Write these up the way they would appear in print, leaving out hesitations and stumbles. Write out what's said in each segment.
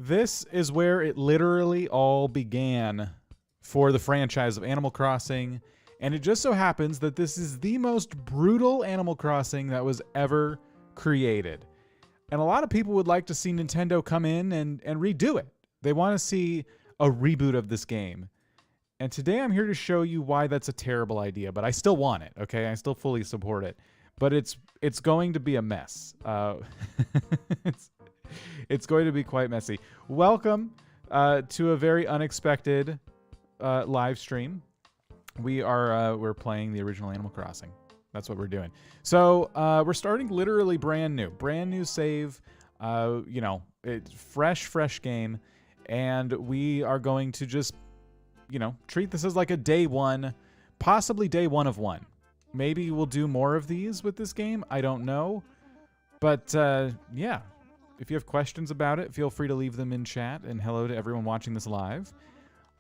This is where it literally all began for the franchise of Animal Crossing, and it just so happens that this is the most brutal Animal Crossing that was ever created. And a lot of people would like to see Nintendo come in and redo it. They want to see a reboot of this game. And today I'm here to show you why that's a terrible idea, but I still want it, okay? I still fully support it. But it's going to be a mess. It's going to be quite messy. Welcome to a very unexpected live stream. We're playing the original Animal Crossing. That's what we're doing. So we're starting literally brand new save. It's fresh game, and we are going to just treat this as like a day one, possibly day one of one. Maybe we'll do more of these with this game. I don't know, but yeah. If you have questions about it, feel free to leave them in chat, and hello to everyone watching this live.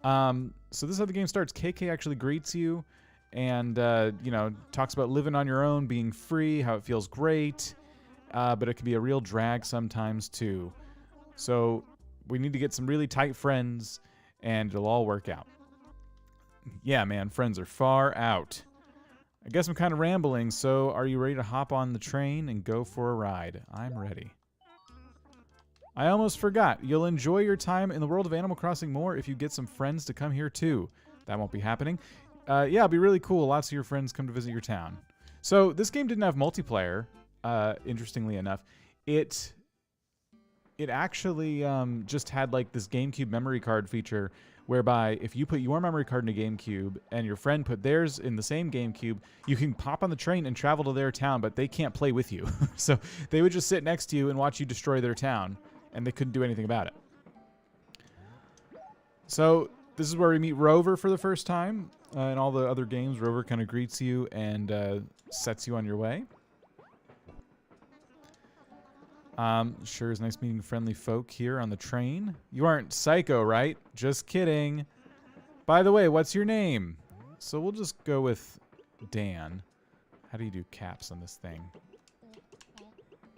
So this is how the game starts. KK actually greets you and, talks about living on your own, being free, how it feels great, but it can be a real drag sometimes too. So we need to get some really tight friends, and it'll all work out. Yeah, man, friends are far out. I guess I'm kind of rambling, so are you ready to hop on the train and go for a ride? I'm ready. I almost forgot. You'll enjoy your time in the world of Animal Crossing more if you get some friends to come here too. That won't be happening. Yeah, it'll be really cool. Lots of your friends come to visit your town. So this game didn't have multiplayer, interestingly enough. It actually just had like this GameCube memory card feature whereby if you put your memory card in a GameCube and your friend put theirs in the same GameCube, you can pop on the train and travel to their town, but they can't play with you. So they would just sit next to you and watch you destroy their town, and they couldn't do anything about it. So this is where we meet Rover for the first time. In all the other games, Rover kind of greets you and sets you on your way. Sure is nice meeting friendly folk here on the train. You aren't Psycho, right? Just kidding. By the way, what's your name? So we'll just go with Dan. How do you do caps on this thing?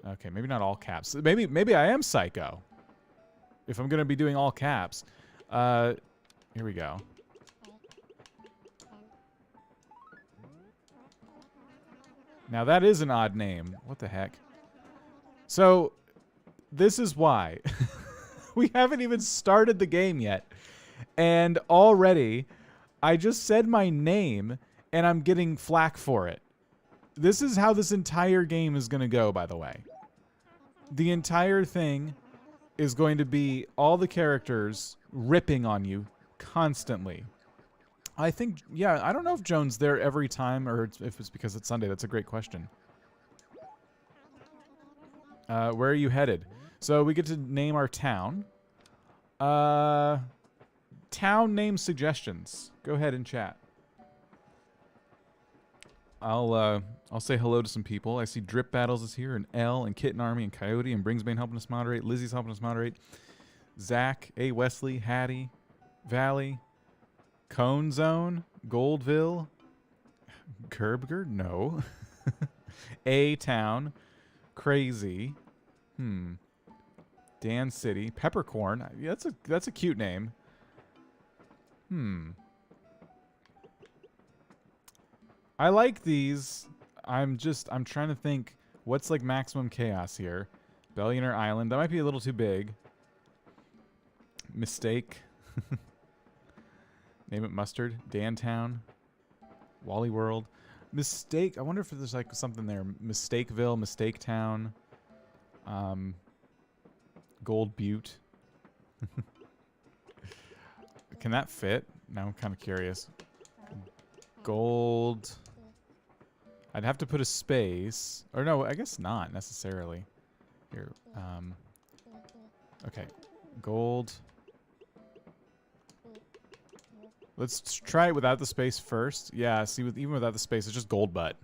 Okay, maybe not all caps. Maybe I am Psycho. If I'm gonna be doing all caps. Here we go. Now that is an odd name. What the heck? So, this is why. We haven't even started the game yet. And already, I just said my name, and I'm getting flack for it. This is how this entire game is going to go, by the way. The entire thing is going to be all the characters ripping on you constantly. I think, yeah, I don't know if Joan's there every time or if it's because it's Sunday. That's a great question. Where are you headed? So we get to name our town. Town name suggestions. Go ahead and chat. I'll say hello to some people. I see Drip Battles is here, and L, and Kitten Army, and Coyote, and Bringsbane helping us moderate. Lizzie's helping us moderate. Zach, A. Wesley, Hattie, Valley, Cone Zone, Goldville, Kerbger, no. A Town, Crazy, Dan City, Peppercorn. Yeah, that's a cute name. I like these. I'm trying to think what's like maximum chaos here. Billionaire Island. That might be a little too big. Mistake. Name it Mustard. Dantown. Wally World. Mistake. I wonder if there's like something there. Mistakeville, Mistake Town. Gold Butte. Can that fit? Now I'm kind of curious. Gold. I'd have to put a space. Or no, I guess not necessarily. Here. Okay. Gold. Let's try it without the space first. Yeah, see, even without the space, it's just Gold Butt.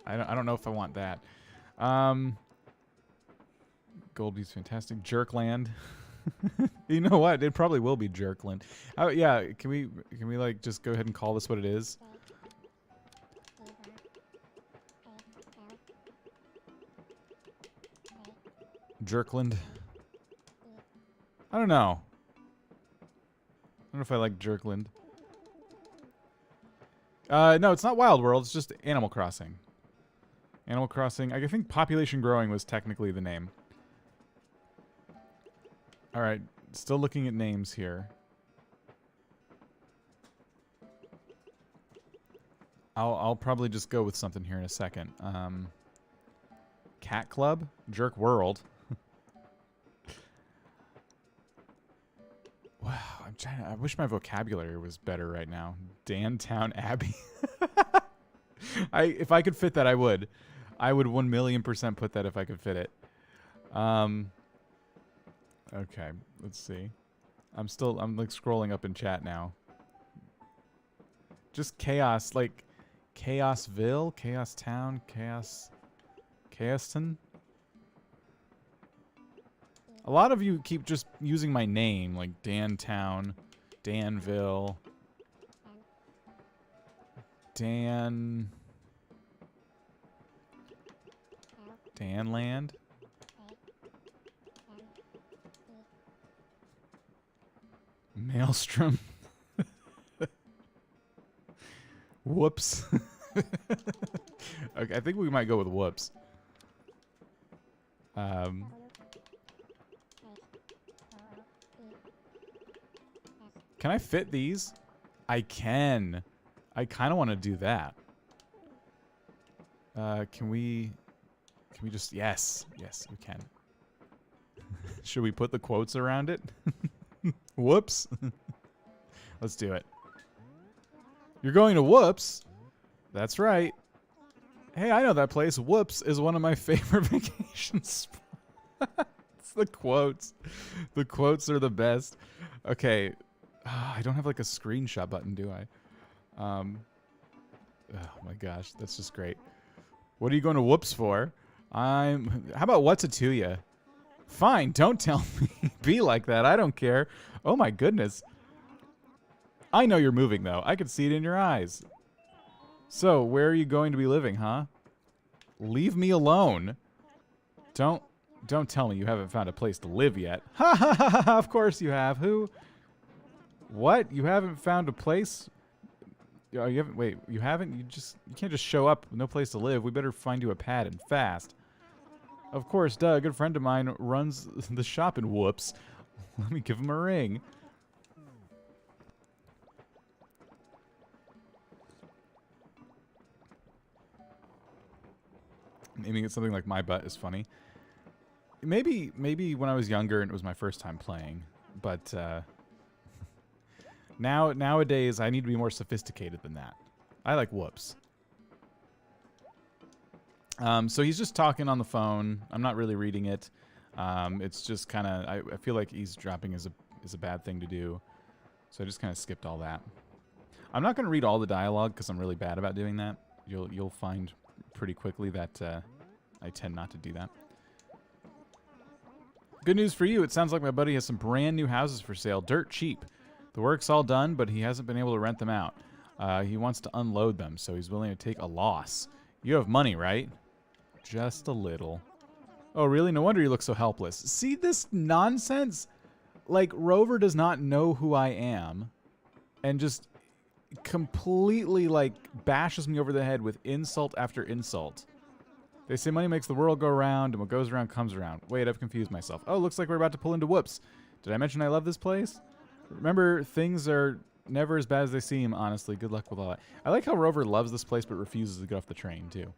I don't know if I want that. Gold Butte's fantastic. Jerkland. You know what? It probably will be Jerkland. Oh yeah, can we like just go ahead and call this what it is? Jerkland. I don't know. I don't know if I like Jerkland. No, it's not Wild World. It's just Animal Crossing. Animal Crossing. I think Population Growing was technically the name. All right. Still looking at names here. I'll probably just go with something here in a second. Cat Club? Jerk World. Wow, I wish my vocabulary was better right now. Dantown Abbey. If I could fit that, I would. I would 1,000,000% put that if I could fit it. Okay, let's see. I'm like scrolling up in chat now. Just chaos, like Chaosville, Chaos Town, Chaoston. A lot of you keep just using my name, like Dantown, Danville, Danland. Maelstrom. Whoops. Okay, I think we might go with whoops. Can I fit these? I can. I kind of want to do that. Can we just, yes, we can. Should we put the quotes around it? Whoops. Let's do it. You're going to Whoops? That's right. Hey, I know that place. Whoops is one of my favorite vacation spots. It's the quotes. The quotes are the best. Okay. I don't have like a screenshot button, do I? Oh my gosh, that's just great. What are you going to Whoops for? How about what's it to ya? Fine, don't tell me. Be like that. I don't care. Oh my goodness. I know you're moving though. I can see it in your eyes. So, where are you going to be living, huh? Leave me alone. Don't tell me you haven't found a place to live yet. Ha ha ha ha! Of course you have. Who? What? You haven't found a place? Oh, you haven't. Wait, you haven't? You can't just show up with no place to live. We better find you a pad and fast. Of course, duh. A good friend of mine runs the shop in Whoops. Let me give him a ring. Naming it something like my butt is funny. Maybe when I was younger and it was my first time playing, but nowadays I need to be more sophisticated than that. I like Whoops. So he's just talking on the phone. I'm not really reading it. It's just kind of I feel like eavesdropping is a bad thing to do, so I just kind of skipped all that. I'm not going to read all the dialogue because I'm really bad about doing that. You'll find pretty quickly that I tend not to do that. Good news for you. It sounds like my buddy has some brand new houses for sale, dirt cheap. The work's all done, but he hasn't been able to rent them out. He wants to unload them, so he's willing to take a loss. You have money, right? Just a little. Oh, really? No wonder you look so helpless. See this nonsense? Like, Rover does not know who I am and just completely, like, bashes me over the head with insult after insult. They say money makes the world go round, and what goes around comes around. Wait, I've confused myself. Oh, looks like we're about to pull into Whoops. Did I mention I love this place? Remember, things are never as bad as they seem, honestly. Good luck with all that. I like how Rover loves this place but refuses to get off the train, too.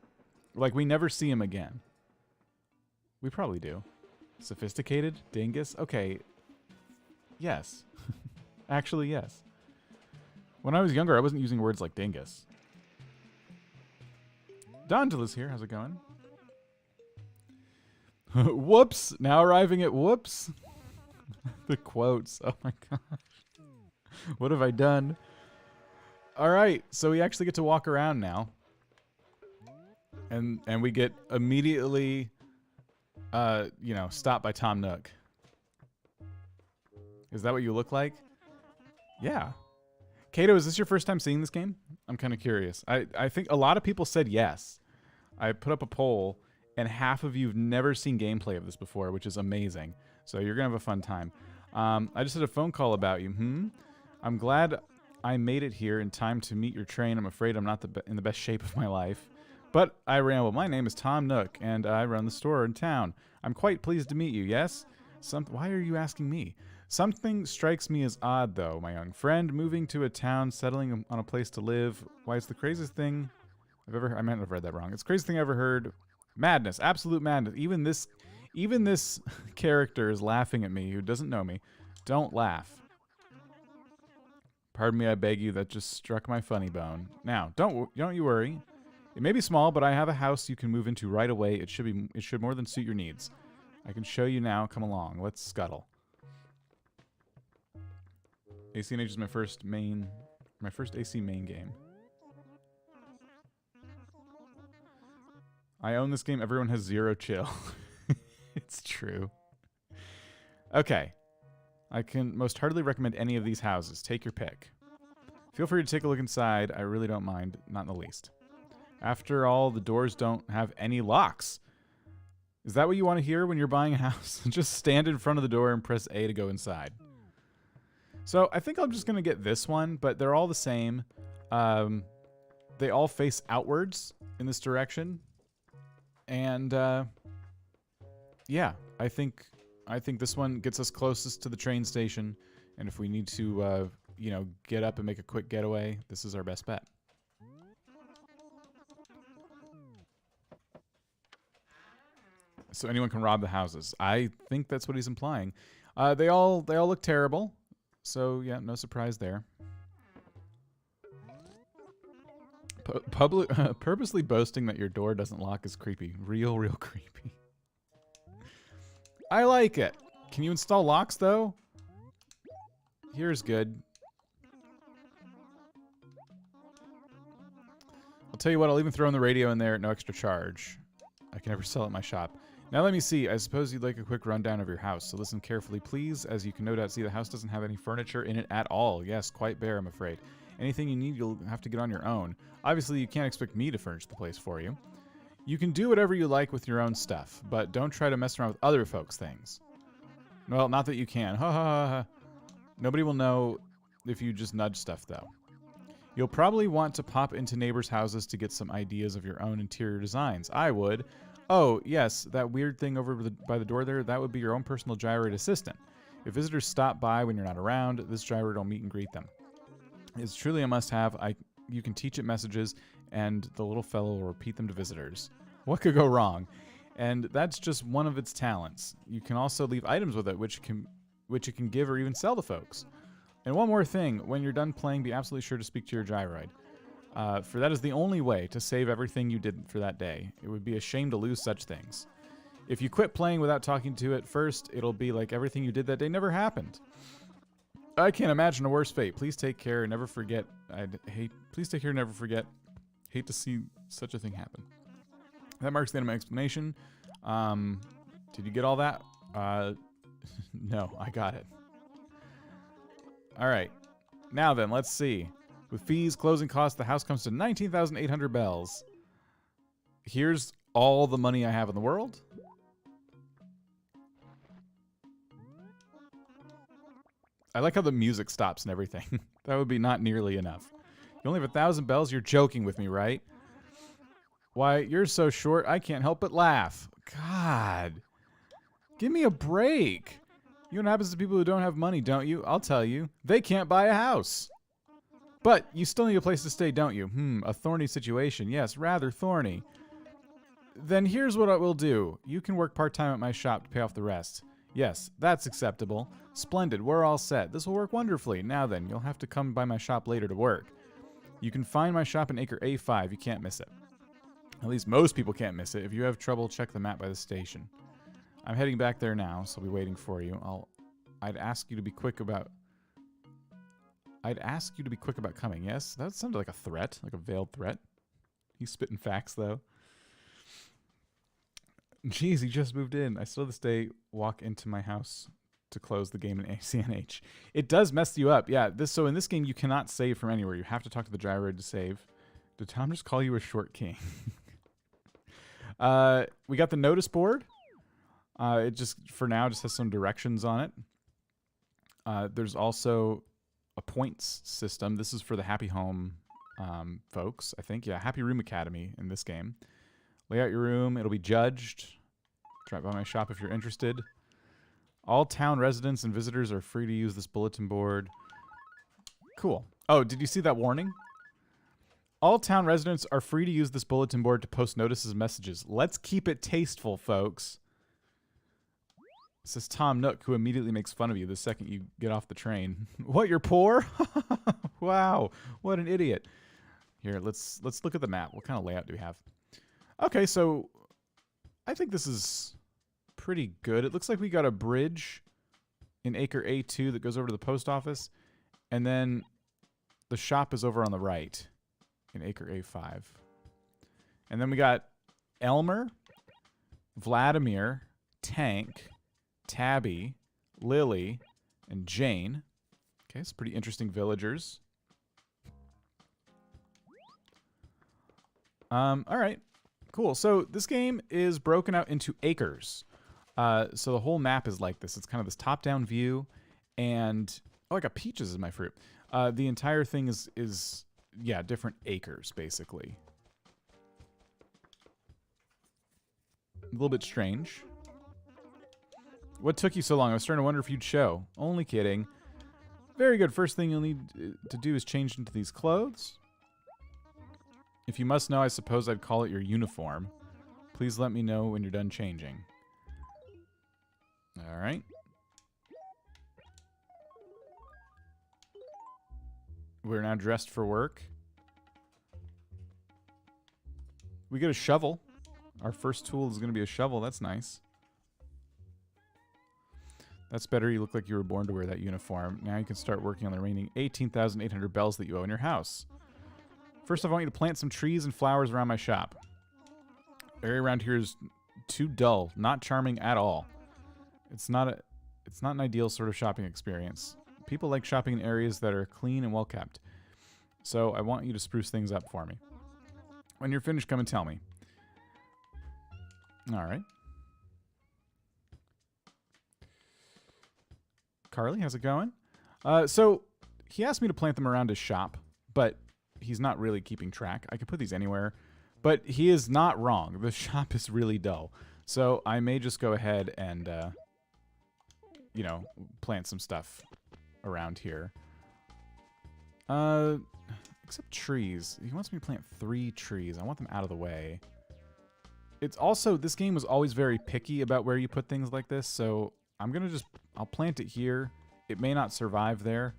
Like, we never see him again. We probably do. Sophisticated? Dingus? Okay. Yes. Actually, yes. When I was younger, I wasn't using words like dingus. Dondula's here. How's it going? Whoops. Now arriving at Whoops. The quotes. Oh my gosh. What have I done? All right. So we actually get to walk around now. And we get immediately, stopped by Tom Nook. Is that what you look like? Yeah. Kato, is this your first time seeing this game? I'm kind of curious. I think a lot of people said yes. I put up a poll, and half of you have never seen gameplay of this before, which is amazing. So you're going to have a fun time. I just had a phone call about you. I'm glad I made it here in time to meet your train. I'm afraid I'm not in the best shape of my life. But I ramble. My name is Tom Nook, and I run the store in town. I'm quite pleased to meet you, yes? Why are you asking me? Something strikes me as odd, though, my young friend. Moving to a town, settling on a place to live. Why, it's the craziest thing I've ever... I might have read that wrong. It's the craziest thing I've ever heard. Madness. Absolute madness. Even this character is laughing at me who doesn't know me. Don't laugh. Pardon me, I beg you. That just struck my funny bone. Now, don't you worry. It may be small, but I have a house you can move into right away. It should more than suit your needs. I can show you now. Come along. Let's scuttle. ACNH is my first AC main game. I own this game. Everyone has zero chill. It's true. Okay. I can most heartily recommend any of these houses. Take your pick. Feel free to take a look inside. I really don't mind. Not in the least. After all, the doors don't have any locks. Is that what you want to hear when you're buying a house? Just stand in front of the door and press A to go inside. So I think I'm just going to get this one, but they're all the same. They all face outwards in this direction. And yeah, I think this one gets us closest to the train station. And if we need to, you know, get up and make a quick getaway, this is our best bet. So anyone can rob the houses. I think that's what he's implying. They all look terrible. So yeah, no surprise there. Purposely boasting that your door doesn't lock is creepy. Real creepy. I like it. Can you install locks though? Here's good. I'll tell you what, I'll even throw in the radio in there at no extra charge. I can never sell it at my shop. Now let me see. I suppose you'd like a quick rundown of your house, so listen carefully, please. As you can no doubt see, the house doesn't have any furniture in it at all. Yes, quite bare, I'm afraid. Anything you need, you'll have to get on your own. Obviously, you can't expect me to furnish the place for you. You can do whatever you like with your own stuff, but don't try to mess around with other folks' things. Well, not that you can. Ha ha ha ha. Nobody will know if you just nudge stuff, though. You'll probably want to pop into neighbors' houses to get some ideas of your own interior designs. I would. Oh, yes, that weird thing over by the door there, that would be your own personal gyrate assistant. If visitors stop by when you're not around, this gyrate will meet and greet them. It's truly a must-have. You can teach it messages, and the little fellow will repeat them to visitors. What could go wrong? And that's just one of its talents. You can also leave items with it, which it can give or even sell to folks. And one more thing, when you're done playing, be absolutely sure to speak to your gyroid. For that is the only way to save everything you did for that day. It would be a shame to lose such things. If you quit playing without talking to it first, it'll be like everything you did that day never happened. I can't imagine a worse fate. Please take care and never forget. Please take care and never forget. Hate to see such a thing happen. That marks the end of my explanation. Did you get all that? No, I got it. All right. Now then, let's see. With fees, closing costs, the house comes to 19,800 bells. Here's all the money I have in the world. I like how the music stops and everything. That would be not nearly enough. You only have 1,000 bells? You're joking with me, right? Why, you're so short, I can't help but laugh. God. Give me a break. You know what happens to people who don't have money, don't you? I'll tell you. They can't buy a house. But you still need a place to stay, don't you? A thorny situation. Yes, rather thorny. Then here's what I will do. You can work part-time at my shop to pay off the rest. Yes, that's acceptable. Splendid, we're all set. This will work wonderfully. Now then, you'll have to come by my shop later to work. You can find my shop in Acre A5. You can't miss it. At least most people can't miss it. If you have trouble, check the map by the station. I'm heading back there now, so I'll be waiting for you. I'd ask you to be quick about coming, yes? That sounded like a threat, like a veiled threat. He's spitting facts, though. Jeez, he just moved in. I still this day walk into my house to close the game in ACNH. It does mess you up. Yeah, so in this game, you cannot save from anywhere. You have to talk to the gyroid to save. Did Tom just call you a short king? We got the notice board. It just, for now, just has some directions on it. There's also a points system. This is for the Happy Home folks, I think. Yeah, Happy Room Academy in this game. Lay out your room. It'll be judged. Drop by my shop if you're interested. All town residents and visitors are free to use this bulletin board. Cool. Oh, did you see that warning? All town residents are free to use this bulletin board to post notices and messages. Let's keep it tasteful, folks. This is Tom Nook, who immediately makes fun of you the second you get off the train. What, you're poor? Wow, what an idiot. Here, let's look at the map. What kind of layout do we have? Okay, so I think this is pretty good. It looks like we got a bridge in Acre A2 that goes over to the post office, and then the shop is over on the right in Acre A5. And then we got Elmer, Vladimir, Tank, Tabby, Lily, and Jane. Okay, it's pretty interesting villagers. All right, cool. So this game is broken out into acres. So the whole map is like this. It's kind of this top-down view, and oh, I got peaches as my fruit. The entire thing is yeah, different acres basically. A little bit strange. What took you so long? I was starting to wonder if you'd show. Only kidding. Very good. First thing you'll need to do is change into these clothes. If you must know, I suppose I'd call it your uniform. Please let me know when you're done changing. All right. We're now dressed for work. We get a shovel. Our first tool is going to be a shovel. That's nice. That's better. You look like you were born to wear that uniform. Now you can start working on the remaining 18,800 bells that you owe in your house. First off, I want you to plant some trees and flowers around my shop. Area around here is too dull, not charming at all. It's not an ideal sort of shopping experience. People like shopping in areas that are clean and well kept. So I want you to spruce things up for me. When you're finished, come and tell me. All right. Carly, how's it going? So he asked me to plant them around his shop, but he's not really keeping track. I can put these anywhere, but he is not wrong. The shop is really dull. So I may just go ahead and, you know, plant some stuff around here. Except trees. He wants me to plant 3 trees. I want them out of the way. It's also, this game was always very picky about where you put things like this, so I'm going to I'll plant it here. It may not survive there.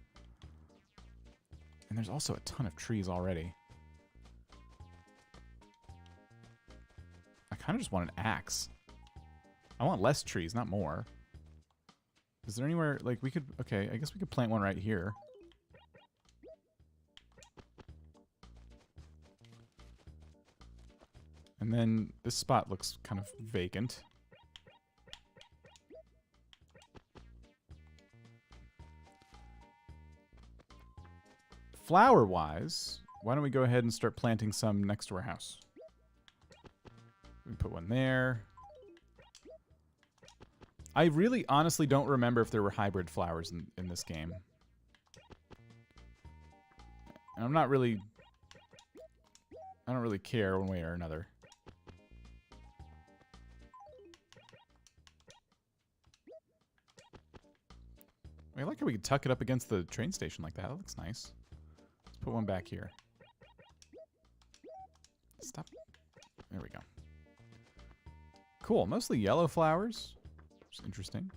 And there's also a ton of trees already. I kind of just want an axe. I want less trees, not more. Is there anywhere, like, we could... Okay, I guess we could plant one right here. And then this spot looks kind of vacant. Flower-wise, why don't we go ahead and start planting some next to our house? We put one there. I really honestly don't remember if there were hybrid flowers in this game. And I'm not really... I don't really care one way or another. I like how we could tuck it up against the train station like that. That looks nice. Let's put one back here. Stop. There we go. Cool. Mostly yellow flowers. Which is interesting.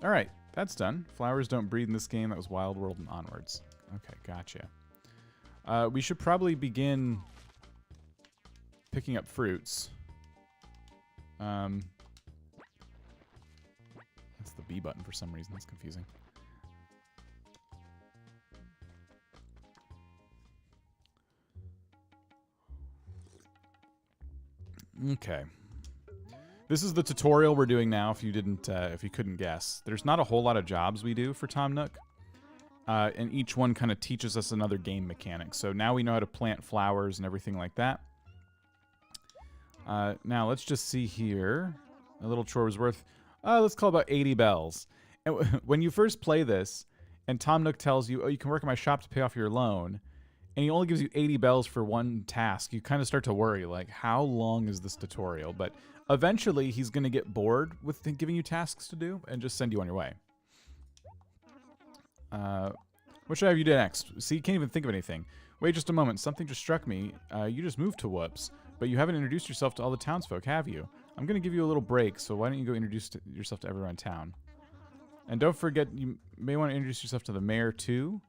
All right. That's done. Flowers don't breed in this game. That was Wild World and onwards. Okay. Gotcha. We should probably begin picking up fruits. That's the B button for some reason. That's confusing. Okay. This is the tutorial we're doing now. If you didn't, if you couldn't guess, there's not a whole lot of jobs we do for Tom Nook, and each one kind of teaches us another game mechanic. So now we know how to plant flowers and everything like that. Now let's just see here. A little chore was worth. let's call about 80 bells. And when you first play this, and Tom Nook tells you, oh, you can work at my shop to pay off your loan, and he only gives you 80 bells for one task, you kind of start to worry, like, how long is this tutorial? But eventually, he's going to get bored with giving you tasks to do and just send you on your way. What should I have you do next? See, you can't even think of anything. Wait just a moment. Something just struck me. You just moved to Whoops, but you haven't introduced yourself to all the townsfolk, have you? I'm going to give you a little break, so why don't you go introduce yourself to everyone in town? And don't forget, you may want to introduce yourself to the mayor, too.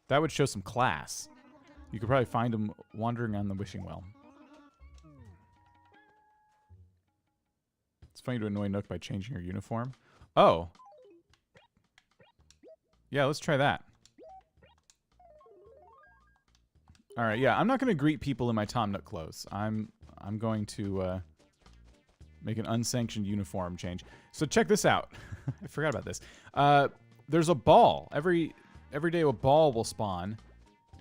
That would show some class. You could probably find him wandering on the wishing well. It's funny to annoy Nook by changing her uniform. Oh. Yeah, let's try that. All right, yeah, I'm not going to greet people in my Tom Nook clothes. I'm going to make an unsanctioned uniform change. So check this out. I forgot about this. There's a ball. Every day a ball will spawn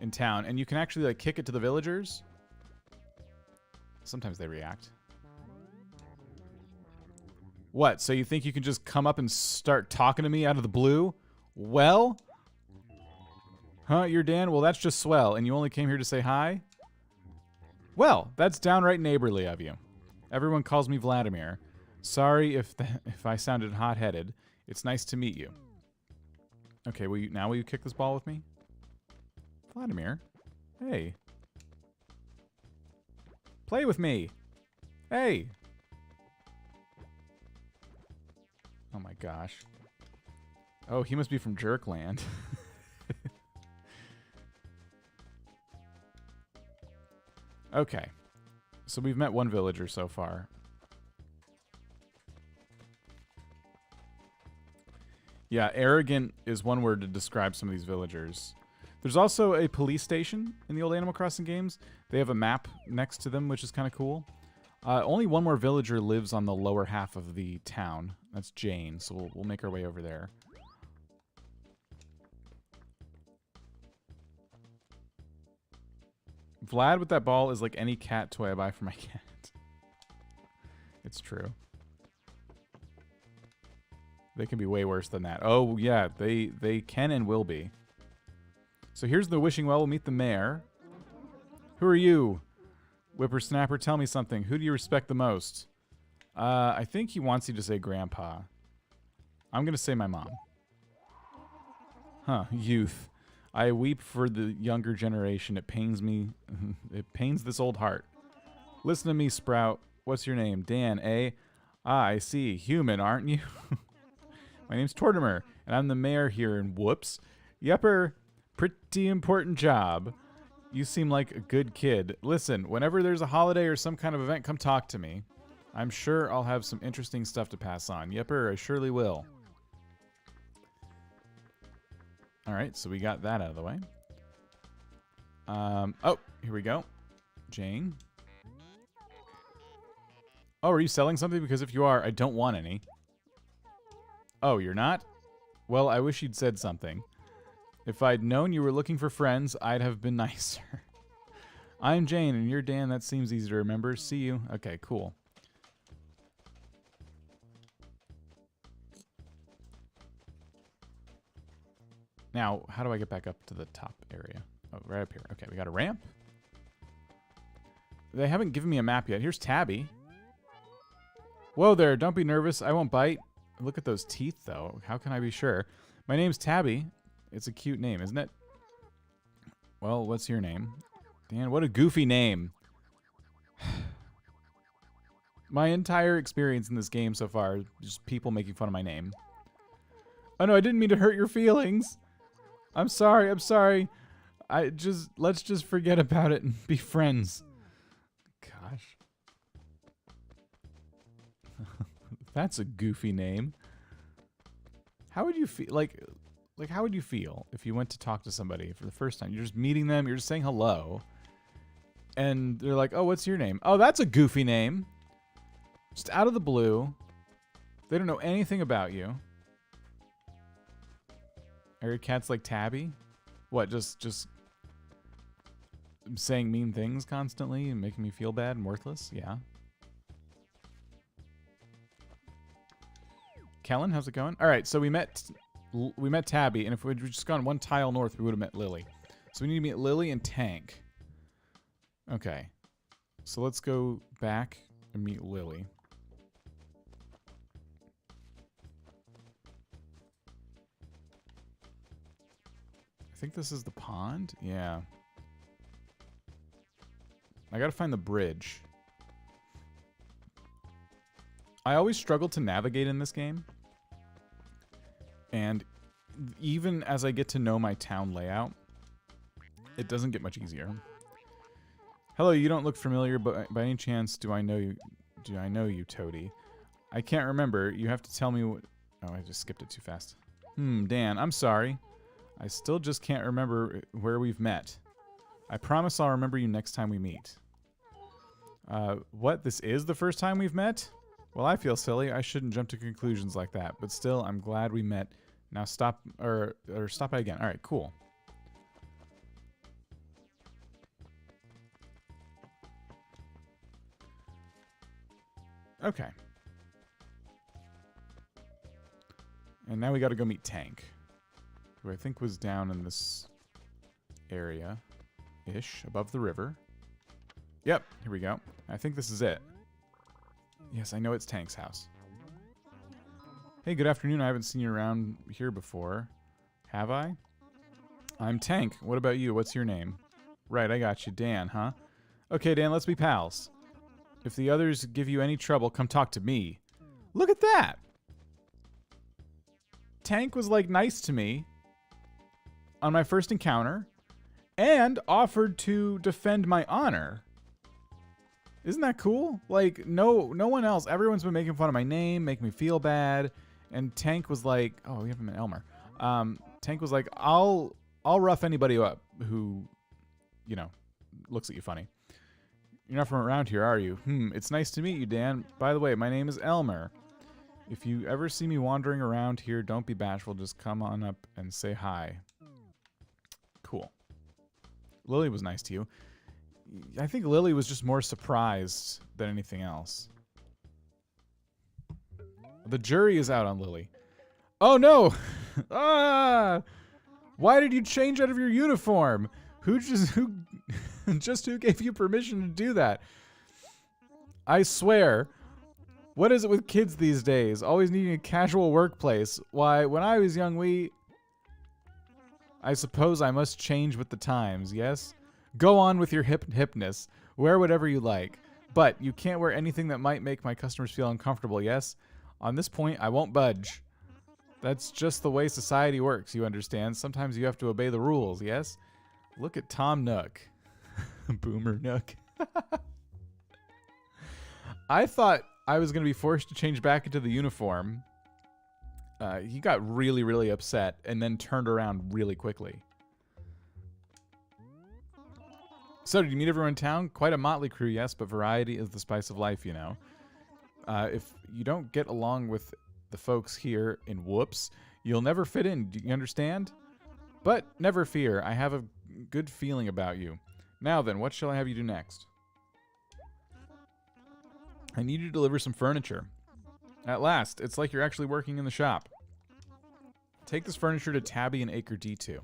in town, and you can actually like kick it to the villagers. Sometimes they react. What? So you think you can just come up and start talking to me out of the blue? Well? Huh, you're Dan? Well, that's just swell, and you only came here to say hi? Well, that's downright neighborly of you. Everyone calls me Vladimir. Sorry if I sounded hot-headed. It's nice to meet you. Okay, will you kick this ball with me? Vladimir? Hey. Play with me. Hey. Oh my gosh. Oh, he must be from Jerkland. Okay. So we've met one villager so far. Yeah, arrogant is one word to describe some of these villagers. There's also a police station in the old Animal Crossing games. They have a map next to them, which is kind of cool. Only one more villager lives on the lower half of the town. That's Jane, so we'll make our way over there. Vlad with that ball is like any cat toy I buy for my cat. It's true. They can be way worse than that. Oh, yeah, they can and will be. So here's the wishing well. We'll meet the mayor. Who are you? Whippersnapper, tell me something. Who do you respect the most? I think he wants you to say grandpa. I'm going to say my mom. Huh, youth. I weep for the younger generation. It pains me. It pains this old heart. Listen to me, Sprout. What's your name? Dan, eh? Ah, I see. Human, aren't you? My name's Tortimer, and I'm the mayor here in Whoops. Yepper, pretty important job. You seem like a good kid. Listen, whenever there's a holiday or some kind of event, come talk to me. I'm sure I'll have some interesting stuff to pass on. Yepper, I surely will. All right, so we got that out of the way. Oh, here we go. Jane. Oh, are you selling something? Because if you are, I don't want any. Oh, you're not? Well, I wish you'd said something. If I'd known you were looking for friends, I'd have been nicer. I'm Jane, and you're Dan. That seems easy to remember. See you. Okay, cool. Now, how do I get back up to the top area? Oh, right up here. Okay, we got a ramp. They haven't given me a map yet. Here's Tabby. Whoa there, don't be nervous. I won't bite. Look at those teeth, though. How can I be sure? My name's Tabby. It's a cute name, isn't it? Well, what's your name? Dan, what a goofy name. My entire experience in this game so far is just people making fun of my name. Oh no, I didn't mean to hurt your feelings. I'm sorry, I'm sorry. Let's just forget about it and be friends. Gosh. That's a goofy name. How would you feel like how would you feel if you went to talk to somebody for the first time? You're just meeting them, you're just saying hello. And they're like, "Oh, what's your name?" "Oh, that's a goofy name." Just out of the blue. They don't know anything about you. Are your cats like Tabby? What, just saying mean things constantly and making me feel bad and worthless? Yeah. Kellen. How's it going? All right, so we met Tabby, and if we'd just gone one tile north, we would have met Lily. So we need to meet Lily and Tank. Okay. So let's go back and meet Lily. I think this is the pond? Yeah. I gotta find the bridge. I always struggle to navigate in this game. And even as I get to know my town layout, it doesn't get much easier. Hello, you don't look familiar, but by any chance do I know you? Do I know you, Toady? I can't remember. You have to tell me what... Oh, I just skipped it too fast. Dan, I'm sorry. I still just can't remember where we've met. I promise I'll remember you next time we meet. What? This is the first time we've met? Well, I feel silly. I shouldn't jump to conclusions like that. But still, I'm glad we met. Now stop, or stop by again. All right, cool. Okay. And now we got to go meet Tank, who I think was down in this area-ish, above the river. Yep, here we go. I think this is it. Yes, I know it's Tank's house. Hey, good afternoon. I haven't seen you around here before. Have I? I'm Tank. What about you? What's your name? Right, I got you. Dan, huh? Okay, Dan, let's be pals. If the others give you any trouble, come talk to me. Look at that! Tank was, like, nice to me on my first encounter and offered to defend my honor. Isn't that cool? Like, no one else. Everyone's been making fun of my name, making me feel bad. And Tank was like, oh, we have him in Elmer. Tank was like, I'll rough anybody up who, you know, looks at you funny. You're not from around here, are you? It's nice to meet you, Dan. By the way, my name is Elmer. If you ever see me wandering around here, don't be bashful. Just come on up and say hi. Cool. Lily was nice to you. I think Lily was just more surprised than anything else. The jury is out on Lily. Oh no! Ah! Why did you change out of your uniform? Who gave you permission to do that? I swear. What is it with kids these days? Always needing a casual workplace. Why, when I was young, I suppose I must change with the times, yes? Go on with your hipness. Wear whatever you like. But you can't wear anything that might make my customers feel uncomfortable, yes? On this point, I won't budge. That's just the way society works, you understand. Sometimes you have to obey the rules, yes? Look at Tom Nook. Boomer Nook. I thought I was going to be forced to change back into the uniform. He got really, really upset and then turned around really quickly. So, did you meet everyone in town? Quite a motley crew, yes, but variety is the spice of life, you know. If you don't get along with the folks here in Whoops, you'll never fit in, do you understand? But never fear, I have a good feeling about you. Now then, what shall I have you do next? I need you to deliver some furniture. At last, it's like you're actually working in the shop. Take this furniture to Tabby and Acre D2.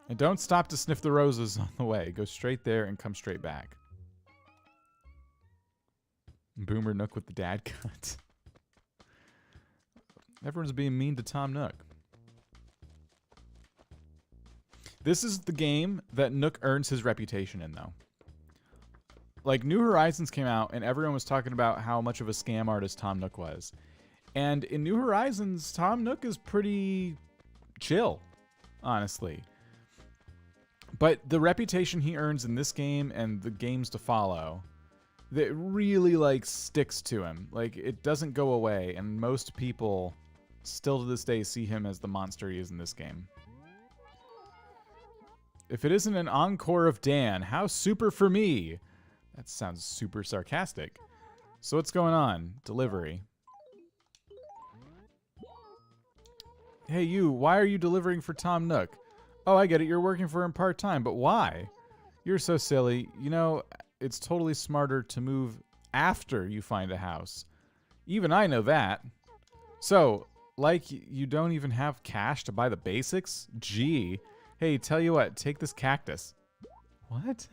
And don't stop to sniff the roses on the way. Go straight there and come straight back. Boomer Nook with the dad cut. Everyone's being mean to Tom Nook. This is the game that Nook earns his reputation in, though. Like, New Horizons came out, and everyone was talking about how much of a scam artist Tom Nook was. And in New Horizons, Tom Nook is pretty chill, honestly. But the reputation he earns in this game and the games to follow, that really, like, sticks to him. Like, it doesn't go away, and most people still to this day see him as the monster he is in this game. If it isn't an encore of Dan, how super for me! That sounds super sarcastic. So what's going on? Delivery. Hey you, why are you delivering for Tom Nook? Oh, I get it, you're working for him part-time, but why? You're so silly. You know, it's totally smarter to move after you find a house. Even I know that. So, like, you don't even have cash to buy the basics? Gee. Hey, tell you what, take this cactus. What?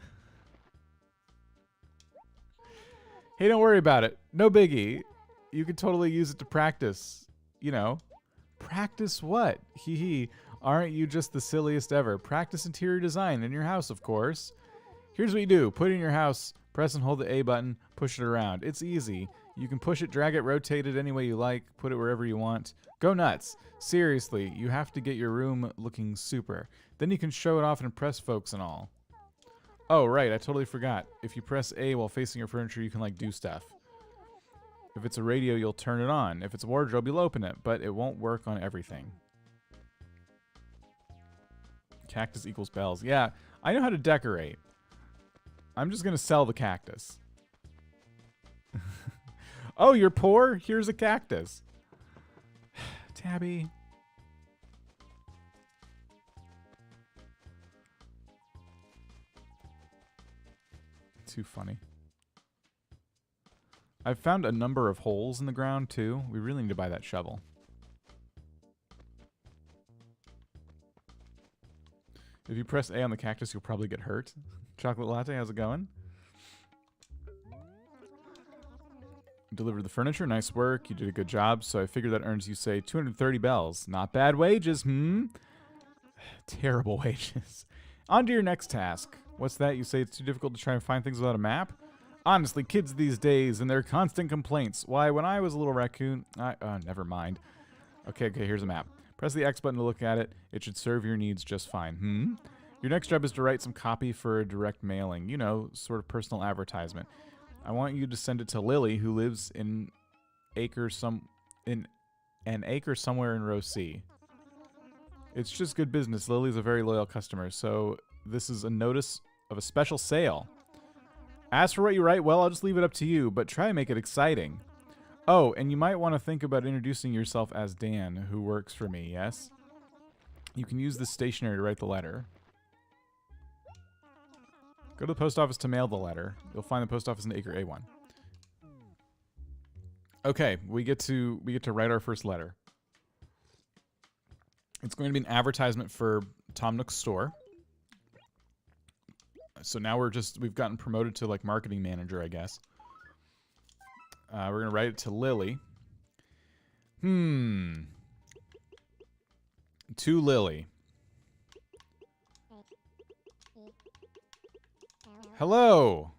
Hey, don't worry about it. No biggie. You could totally use it to practice. You know. Practice what? Hee hee. Aren't you just the silliest ever? Practice interior design in your house, of course. Here's what you do. Put it in your house, press and hold the A button, push it around. It's easy. You can push it, drag it, rotate it any way you like, put it wherever you want. Go nuts. Seriously, you have to get your room looking super. Then you can show it off and impress folks and all. Oh, right, I totally forgot. If you press A while facing your furniture, you can, like, do stuff. If it's a radio, you'll turn it on. If it's a wardrobe, you'll open it, but it won't work on everything. Cactus equals bells. Yeah, I know how to decorate. I'm just going to sell the cactus. Oh, you're poor? Here's a cactus. Tabby. Too funny. I've found a number of holes in the ground, too. We really need to buy that shovel. If you press A on the cactus, you'll probably get hurt. Chocolate latte, how's it going? Delivered the furniture, nice work. You did a good job, so I figured that earns you, say, 230 bells. Not bad wages, Terrible wages. On to your next task. What's that? You say it's too difficult to try and find things without a map? Honestly, kids these days and their constant complaints. Why, when I was a little raccoon... never mind. Okay, here's a map. Press the X button to look at it. It should serve your needs just fine. Your next job is to write some copy for a direct mailing. You know, sort of personal advertisement. I want you to send it to Lily, who lives in an acre somewhere in row C. It's just good business. Lily's a very loyal customer, so this is a notice of a special sale. As for what you write, well, I'll just leave it up to you, but try and make it exciting. Oh, and you might want to think about introducing yourself as Dan, who works for me, yes? You can use this stationery to write the letter. Go to the post office to mail the letter. You'll find the post office in Acre A1. Okay, we get to write our first letter. It's going to be an advertisement for Tom Nook's store. So now we've gotten promoted to, like, marketing manager, I guess. We're going to write it to Lily. To Lily. Hello.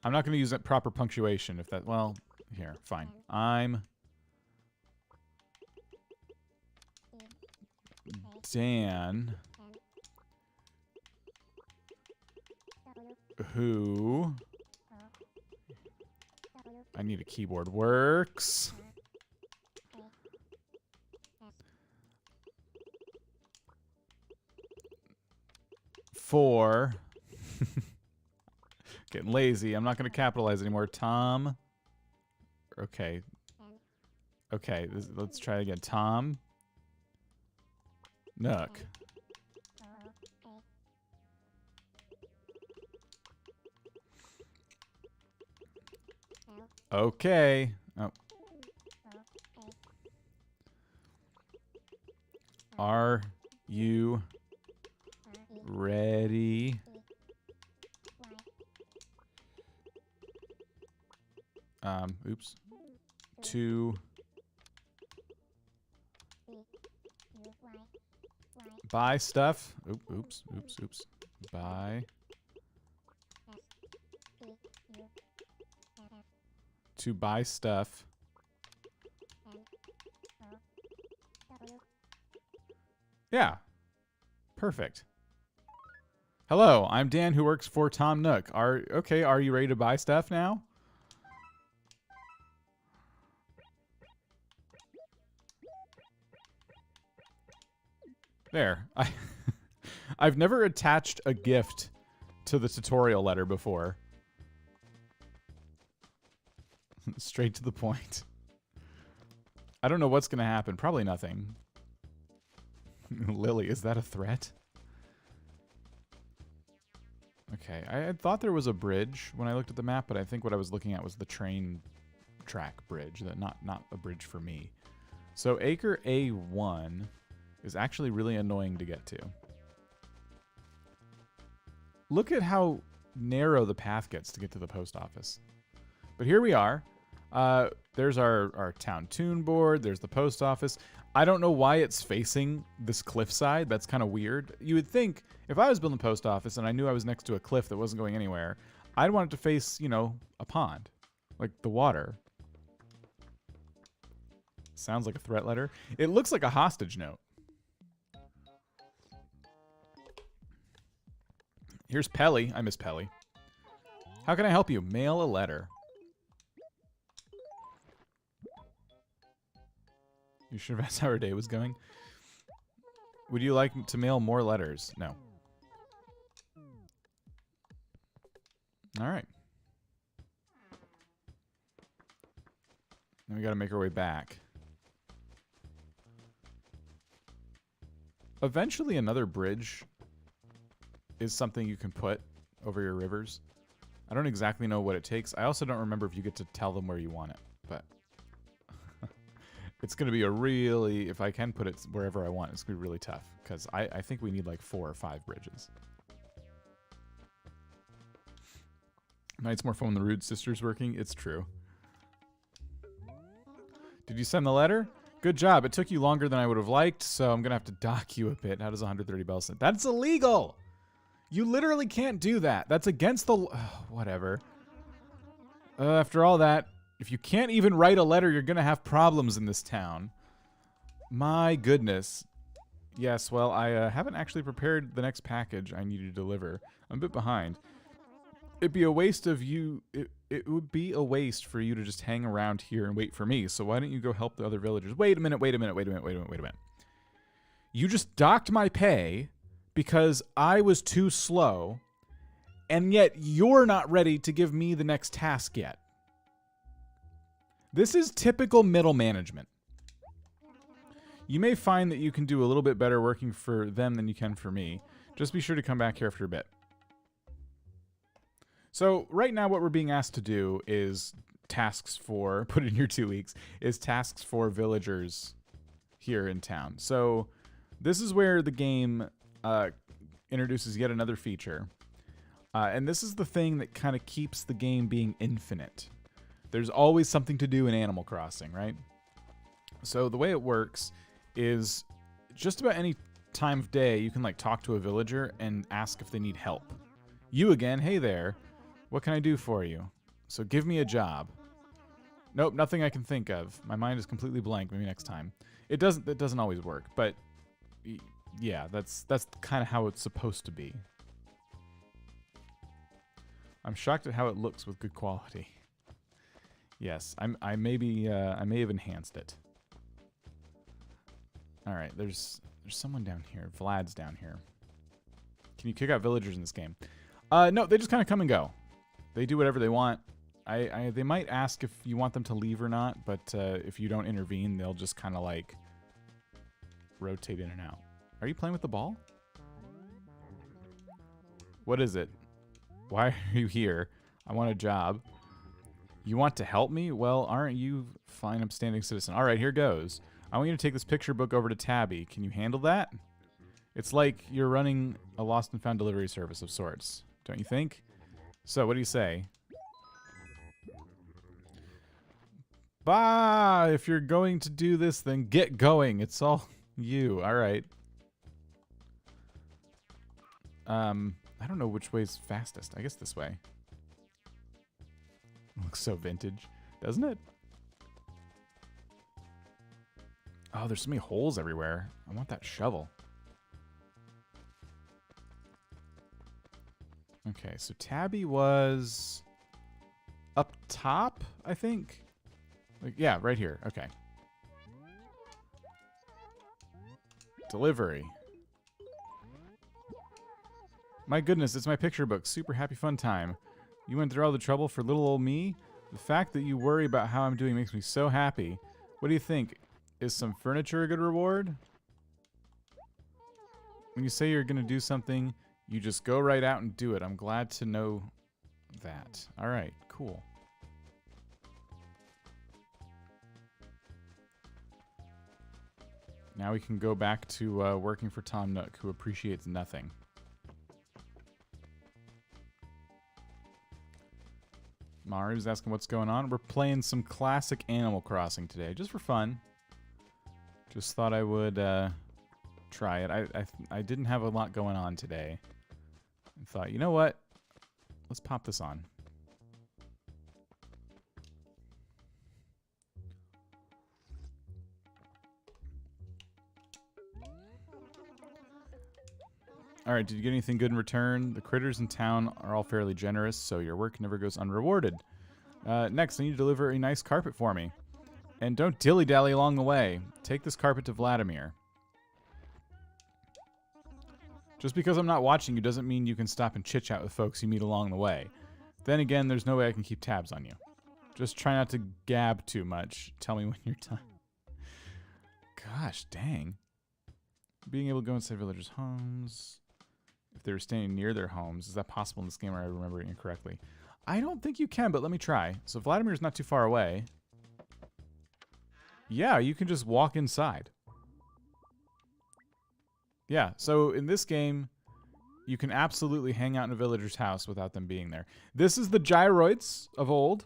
I'm not going to use that proper punctuation if that... Well, here, fine. I'm... Dan... who... I need a keyboard. Works... for... Getting lazy. I'm not going to capitalize anymore. Tom... Okay. Okay, let's try again. Tom... Nook. Okay. Oh. Are you ready? Oops. To buy stuff. Oops. Buy. To buy stuff. Yeah. Perfect. Hello, I'm Dan who works for Tom Nook. Are you ready to buy stuff now? There. I've never attached a gift to the tutorial letter before. Straight to the point. I don't know what's going to happen. Probably nothing. Lily, is that a threat? Okay, I had thought there was a bridge when I looked at the map, but I think what I was looking at was the train track bridge, not a bridge for me. So Acre A1 is actually really annoying to get to. Look at how narrow the path gets to get to the post office. But here we are. There's our town tune board. There's the post office. I don't know why it's facing this cliffside. That's kind of weird. You would think if I was building a post office and I knew I was next to a cliff that wasn't going anywhere, I'd want it to face, you know, a pond, like the water. Sounds like a threat letter. It looks like a hostage note. Here's Pelly. I miss Pelly. How can I help you? Mail a letter. You should have asked how our day was going. Would you like to mail more letters? No. All right. Then we got to make our way back. Eventually, another bridge is something you can put over your rivers. I don't exactly know what it takes. I also don't remember if you get to tell them where you want it, but it's going to be a really, if I can put it wherever I want, it's going to be really tough because I think we need like 4 or 5 bridges. Night's more fun when the Rude Sister's working. It's true. Did you send the letter? Good job. It took you longer than I would have liked, so I'm going to have to dock you a bit. How does 130 bells sound? That's illegal! You literally can't do that. That's against the... whatever. After all that, if you can't even write a letter, you're going to have problems in this town. My goodness. Yes, well, I haven't actually prepared the next package I need to deliver. I'm a bit behind. It'd be a waste of you... It would be a waste for you to just hang around here and wait for me. So why don't you go help the other villagers? Wait a minute, wait a minute, wait a minute, wait a minute, wait a minute. You just docked my pay because I was too slow, and yet you're not ready to give me the next task yet. This is typical middle management. You may find that you can do a little bit better working for them than you can for me. Just be sure to come back here after a bit. So right now what we're being asked to do is tasks for, put in your 2 weeks, is tasks for villagers here in town. So this is where the game introduces yet another feature. And this is the thing that kind of keeps the game being infinite. There's always something to do in Animal Crossing, right? So the way it works is just about any time of day you can like talk to a villager and ask if they need help. You again, hey there. What can I do for you? So give me a job. Nope, nothing I can think of. My mind is completely blank. Maybe next time. It doesn't always work, but yeah, that's kind of how it's supposed to be. I'm shocked at how it looks with good quality. Yes, I may have enhanced it. All right, there's someone down here. Vlad's down here. Can you kick out villagers in this game? No, they just kind of come and go. They do whatever they want. They might ask if you want them to leave or not, but if you don't intervene, they'll just kind of like rotate in and out. Are you playing with the ball? What is it? Why are you here? I want a job. You want to help me? Well, aren't you fine, upstanding citizen? All right, here goes. I want you to take this picture book over to Tabby. Can you handle that? It's like you're running a lost and found delivery service of sorts, don't you think? So, what do you say? Bah! If you're going to do this, then get going. It's all you. All right. I don't know which way's fastest. I guess this way. Looks so vintage, doesn't it? Oh, there's so many holes everywhere. I want that shovel. Okay, so Tabby was up top, I think. Like, yeah, right here. Okay. Delivery. My goodness, it's my picture book. Super happy fun time. You went through all the trouble for little old me? The fact that you worry about how I'm doing makes me so happy. What do you think? Is some furniture a good reward? When you say you're going to do something, You just go right out and do it. I'm glad to know that. All right, cool. Now we can go back to working for Tom Nook, who appreciates nothing. Mari's asking what's going on. We're playing some classic Animal Crossing today, just for fun. Just thought I would try it. I didn't have a lot going on today. I thought, you know what? Let's pop this on. Alright, did you get anything good in return? The critters in town are all fairly generous, so your work never goes unrewarded. Next, I need to deliver a nice carpet for me. And don't dilly-dally along the way. Take this carpet to Vladimir. Just because I'm not watching you doesn't mean you can stop and chit-chat with folks you meet along the way. Then again, there's no way I can keep tabs on you. Just try not to gab too much. Tell me when you're done. Gosh, dang. Being able to go inside villagers' homes... If they're standing near their homes. Is that possible in this game, or am I remembering it correctly? I don't think you can, but let me try. So Vladimir's not too far away. Yeah, you can just walk inside. Yeah, so in this game, you can absolutely hang out in a villager's house without them being there. This is the gyroids of old.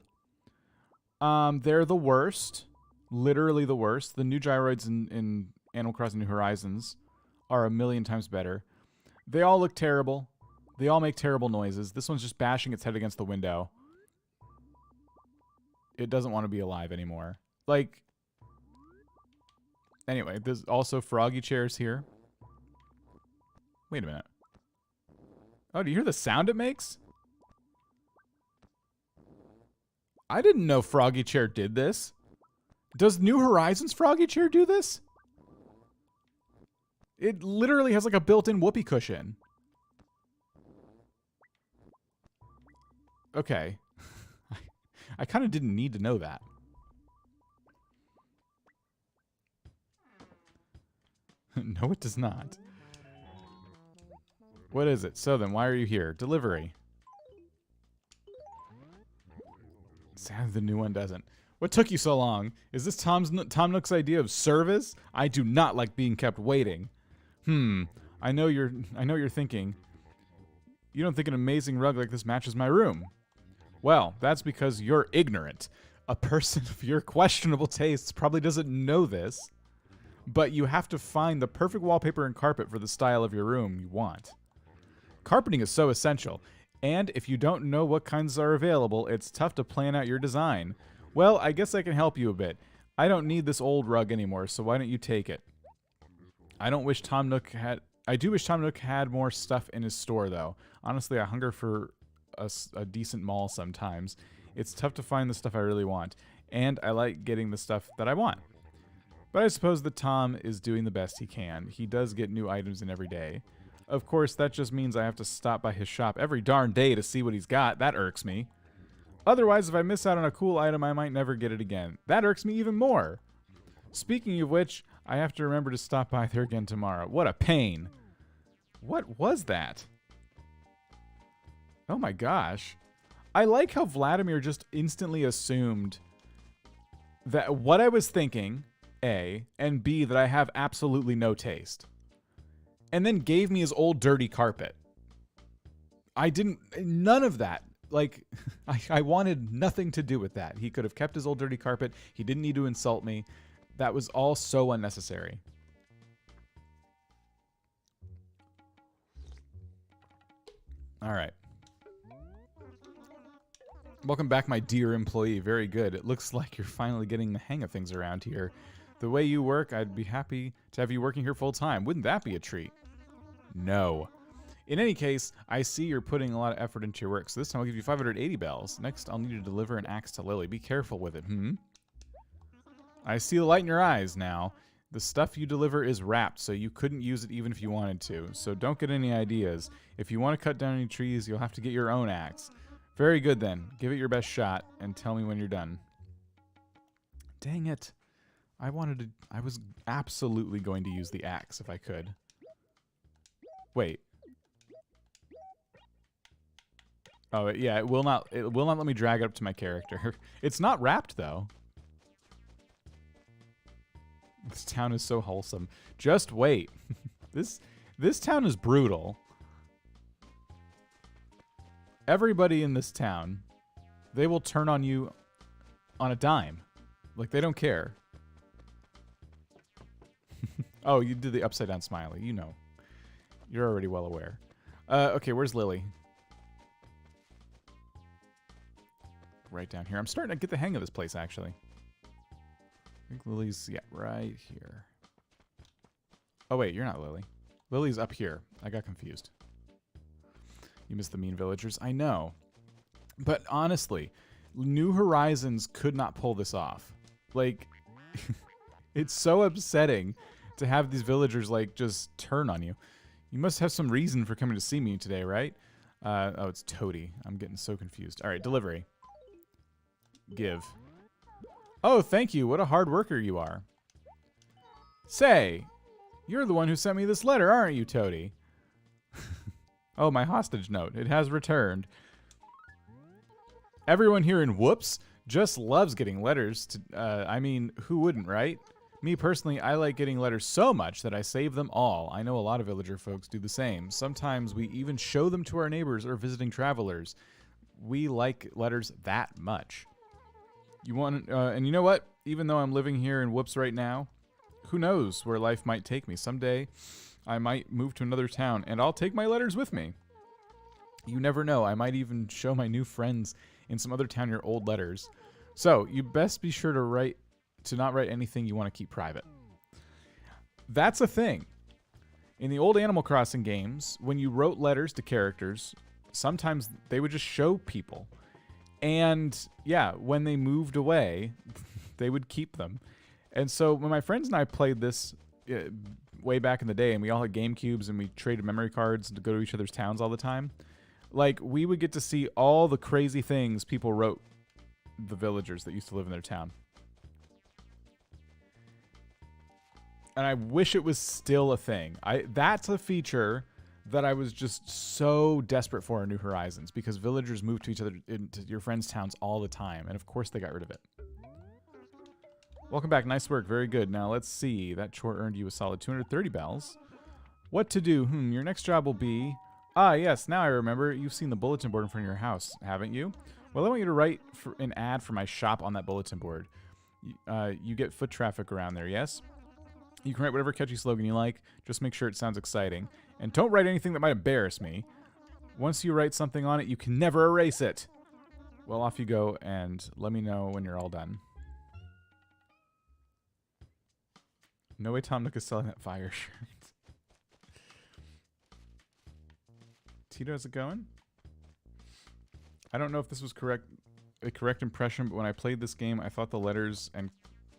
They're the worst. Literally the worst. The new gyroids in Animal Crossing New Horizons are a million times better. They all look terrible. They all make terrible noises. This one's just bashing its head against the window. It doesn't want to be alive anymore. Like, anyway, there's also froggy chairs here. Wait a minute. Oh, do you hear the sound it makes? I didn't know Froggy Chair did this. Does New Horizons Froggy Chair do this? It literally has like a built-in whoopee cushion. Okay. I kind of didn't need to know that. No, it does not. What is it? So then, why are you here? Delivery. Sad the new one doesn't. What took you so long? Is this Tom Nook's idea of service? I do not like being kept waiting. I know you're thinking. You don't think an amazing rug like this matches my room. Well, that's because you're ignorant. A person of your questionable tastes probably doesn't know this, but you have to find the perfect wallpaper and carpet for the style of your room you want. Carpeting is so essential, and if you don't know what kinds are available, it's tough to plan out your design. Well, I guess I can help you a bit. I don't need this old rug anymore, so why don't you take it? I do wish Tom Nook had more stuff in his store, though. Honestly, I hunger for a decent mall sometimes. It's tough to find the stuff I really want, and I like getting the stuff that I want. But I suppose that Tom is doing the best he can. He does get new items in every day. Of course, that just means I have to stop by his shop every darn day to see what he's got. That irks me. Otherwise, if I miss out on a cool item, I might never get it again. That irks me even more. Speaking of which, I have to remember to stop by there again tomorrow. What a pain. What was that? Oh my gosh. I like how Vladimir just instantly assumed that what I was thinking, A, and B, that I have absolutely no taste. And then gave me his old dirty carpet. None of that. Like, I wanted nothing to do with that. He could have kept his old dirty carpet. He didn't need to insult me. That was all so unnecessary. All right. Welcome back, my dear employee. Very good. It looks like you're finally getting the hang of things around here. The way you work, I'd be happy to have you working here full time. Wouldn't that be a treat? No. In any case, I see you're putting a lot of effort into your work, so this time I'll give you 580 bells. Next, I'll need to deliver an axe to Lily. Be careful with it, I see the light in your eyes now. The stuff you deliver is wrapped, so you couldn't use it even if you wanted to. So don't get any ideas. If you want to cut down any trees, you'll have to get your own axe. Very good then. Give it your best shot and tell me when you're done. Dang it. I was absolutely going to use the axe if I could. Wait. Oh, yeah, it will not let me drag it up to my character. It's not wrapped though. This town is so wholesome. Just wait. This town is brutal. Everybody in this town, they will turn on you on a dime. Like, they don't care. Oh, you did the upside down smiley. You know. You're already well aware. Okay, where's Lily? Right down here. I'm starting to get the hang of this place, actually. I think Lily's, yeah, right here. Oh, wait, you're not Lily. Lily's up here. I got confused. You missed the mean villagers. I know. But honestly, New Horizons could not pull this off. Like, it's so upsetting to have these villagers, like, just turn on you. You must have some reason for coming to see me today, right? Oh, it's Toady. I'm getting so confused. All right, delivery. Give. Oh, thank you. What a hard worker you are. Say, you're the one who sent me this letter, aren't you, Toady? Oh, my hostage note. It has returned. Everyone here in Whoops just loves getting letters. I mean, who wouldn't, right? Me personally, I like getting letters so much that I save them all. I know a lot of villager folks do the same. Sometimes we even show them to our neighbors or visiting travelers. We like letters that much. You want, and you know what? Even though I'm living here in Whoops right now, who knows where life might take me. Someday, I might move to another town, and I'll take my letters with me. You never know. I might even show my new friends in some other town your old letters. So, you best be sure to not write anything you want to keep private. That's a thing. In the old Animal Crossing games, when you wrote letters to characters, sometimes they would just show people. And yeah, when they moved away, they would keep them. And so when my friends and I played this way back in the day, and we all had GameCubes and we traded memory cards to go to each other's towns all the time, like, we would get to see all the crazy things people wrote the villagers that used to live in their town. And I wish it was still a thing. That's a feature that I was just so desperate for in New Horizons, because villagers moved to each other, into your friends' towns all the time, and of course they got rid of it. Welcome back. Nice work. Very good. Now let's see. That chore earned you a solid 230 bells. What to do? Your next job will be... Ah, yes. Now I remember. You've seen the bulletin board in front of your house, haven't you? Well, I want you to write an ad for my shop on that bulletin board. You get foot traffic around there, yes? You can write whatever catchy slogan you like. Just make sure it sounds exciting. And don't write anything that might embarrass me. Once you write something on it, you can never erase it. Well, off you go, and let me know when you're all done. No way Tom Nook is selling that fire shirt. Tito, how's it going? I don't know if this was a correct impression, but when I played this game, I thought the letters and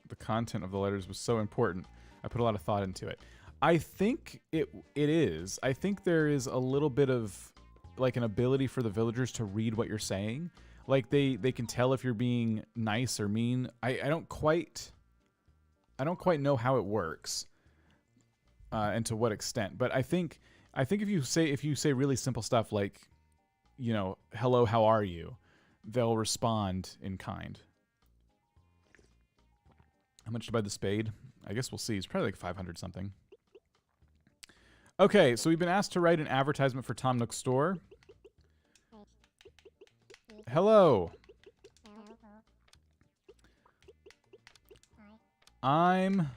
the content of the letters was so important. I put a lot of thought into it. I think it is. I think there is a little bit of, like, an ability for the villagers to read what you're saying. Like, they can tell if you're being nice or mean. I don't quite know how it works, and to what extent. But I think if you say really simple stuff like, you know, hello, how are you, they'll respond in kind. How much to buy the spade? I guess we'll see. It's probably like 500 something. Okay, so we've been asked to write an advertisement for Tom Nook's store. Hello. I'm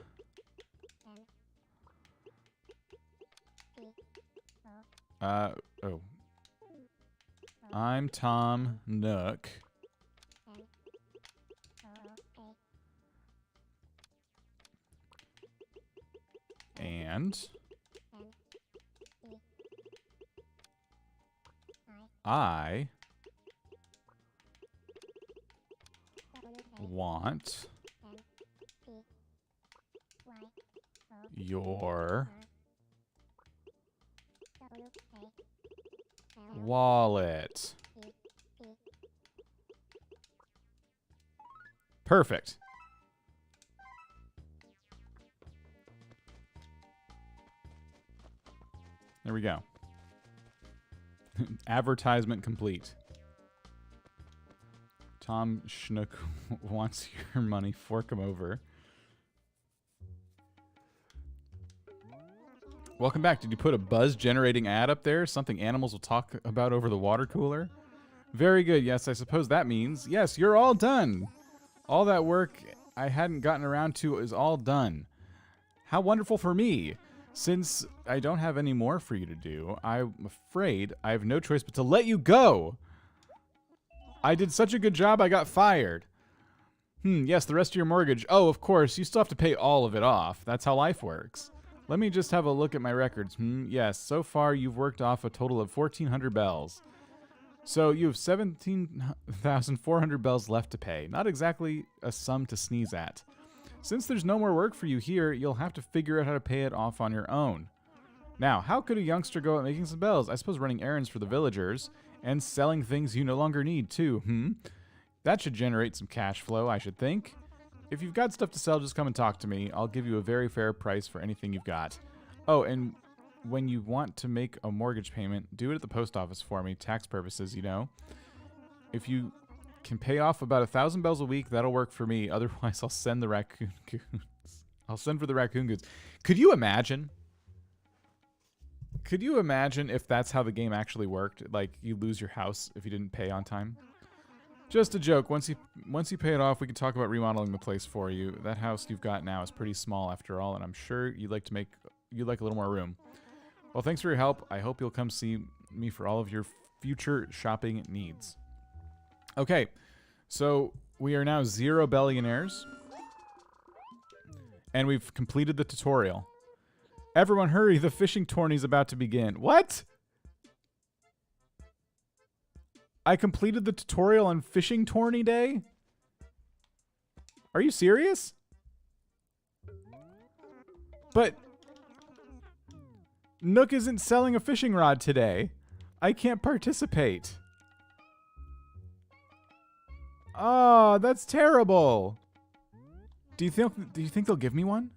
Tom Nook. And I want your wallet. Perfect. There we go. Advertisement complete. Tom Schnook wants your money. Fork him over. Welcome back. Did you put a buzz-generating ad up there? Something animals will talk about over the water cooler? Very good. Yes, I suppose that means, yes, you're all done. All that work I hadn't gotten around to is all done. How wonderful for me. Since I don't have any more for you to do, I'm afraid I have no choice but to let you go. I did such a good job, I got fired. Yes, the rest of your mortgage. Oh, of course, you still have to pay all of it off. That's how life works. Let me just have a look at my records. Yes, so far you've worked off a total of 1,400 bells. So you have 17,400 bells left to pay. Not exactly a sum to sneeze at. Since there's no more work for you here, you'll have to figure out how to pay it off on your own. Now, how could a youngster go at making some bells? I suppose running errands for the villagers and selling things you no longer need too, That should generate some cash flow, I should think. If you've got stuff to sell, just come and talk to me. I'll give you a very fair price for anything you've got. Oh, and when you want to make a mortgage payment, do it at the post office for me, tax purposes, you know. If you can pay off about 1,000 bells a week, that'll work for me. Otherwise, I'll send the raccoon goons. I'll send for the raccoon goods. Could you imagine? Could you imagine if that's how the game actually worked? Like, you lose your house if you didn't pay on time? Just a joke. Once you pay it off, we can talk about remodeling the place for you. That house you've got now is pretty small after all, and I'm sure you'd like a little more room. Well, thanks for your help. I hope you'll come see me for all of your future shopping needs. Okay, so we are now 0 billionaires, and we've completed the tutorial. Everyone hurry, the fishing tourney's about to begin. What? I completed the tutorial on fishing tourney day? Are you serious? But Nook isn't selling a fishing rod today. I can't participate. Oh, that's terrible. Do you think they'll give me one?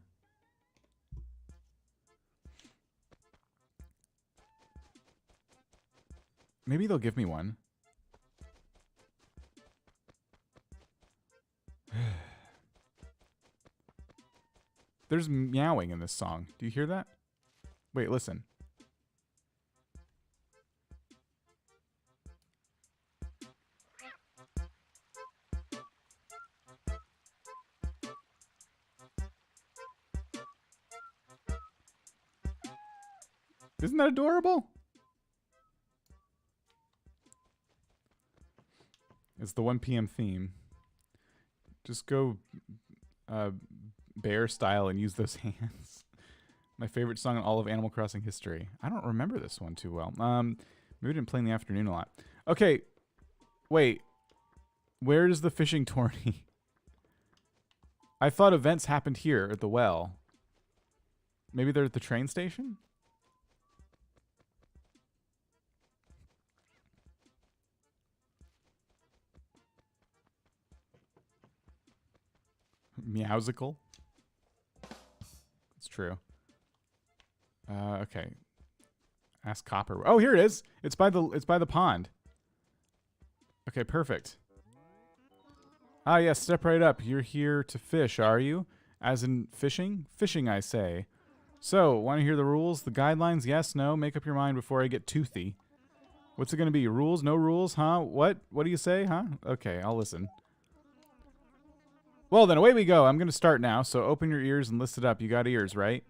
Maybe they'll give me one. There's meowing in this song. Do you hear that? Wait, listen. Isn't that adorable? It's the 1 p.m. theme. Just go bear style and use those hands. My favorite song in all of Animal Crossing history. I don't remember this one too well. Maybe we didn't play in the afternoon a lot. Okay, wait. Where is the fishing tourney? I thought events happened here at the well. Maybe they're at the train station? Meowsicle. It's true. Okay. Ask Copper. Oh, here it is. It's by the pond. Okay, perfect. Ah, yes, step right up. You're here to fish, are you? As in fishing? Fishing, I say. So, want to hear the rules? The guidelines? Yes, no? Make up your mind before I get toothy. What's it going to be? Rules? No rules? Huh? What? What do you say? Huh? Okay, I'll listen. Well, then away we go. I'm going to start now, so open your ears and list it up. You got ears, right?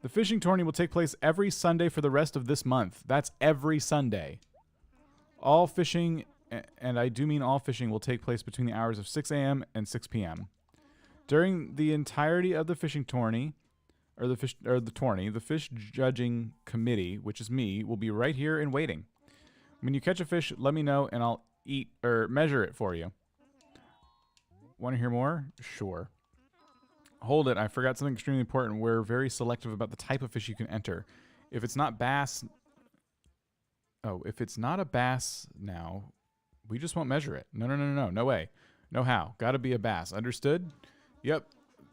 The fishing tourney will take place every Sunday for the rest of this month. That's every Sunday. All fishing, and I do mean all fishing, will take place between the hours of 6 a.m. and 6 p.m. During the entirety of the fishing tourney, the fish judging committee, which is me, will be right here and waiting. When you catch a fish, let me know, and I'll measure it for you. Want to hear more? Sure. Hold it. I forgot something extremely important. We're very selective about the type of fish you can enter. If it's not bass... Oh, if it's not a bass now, we just won't measure it. No. No way. No how. Gotta be a bass. Understood? Yep.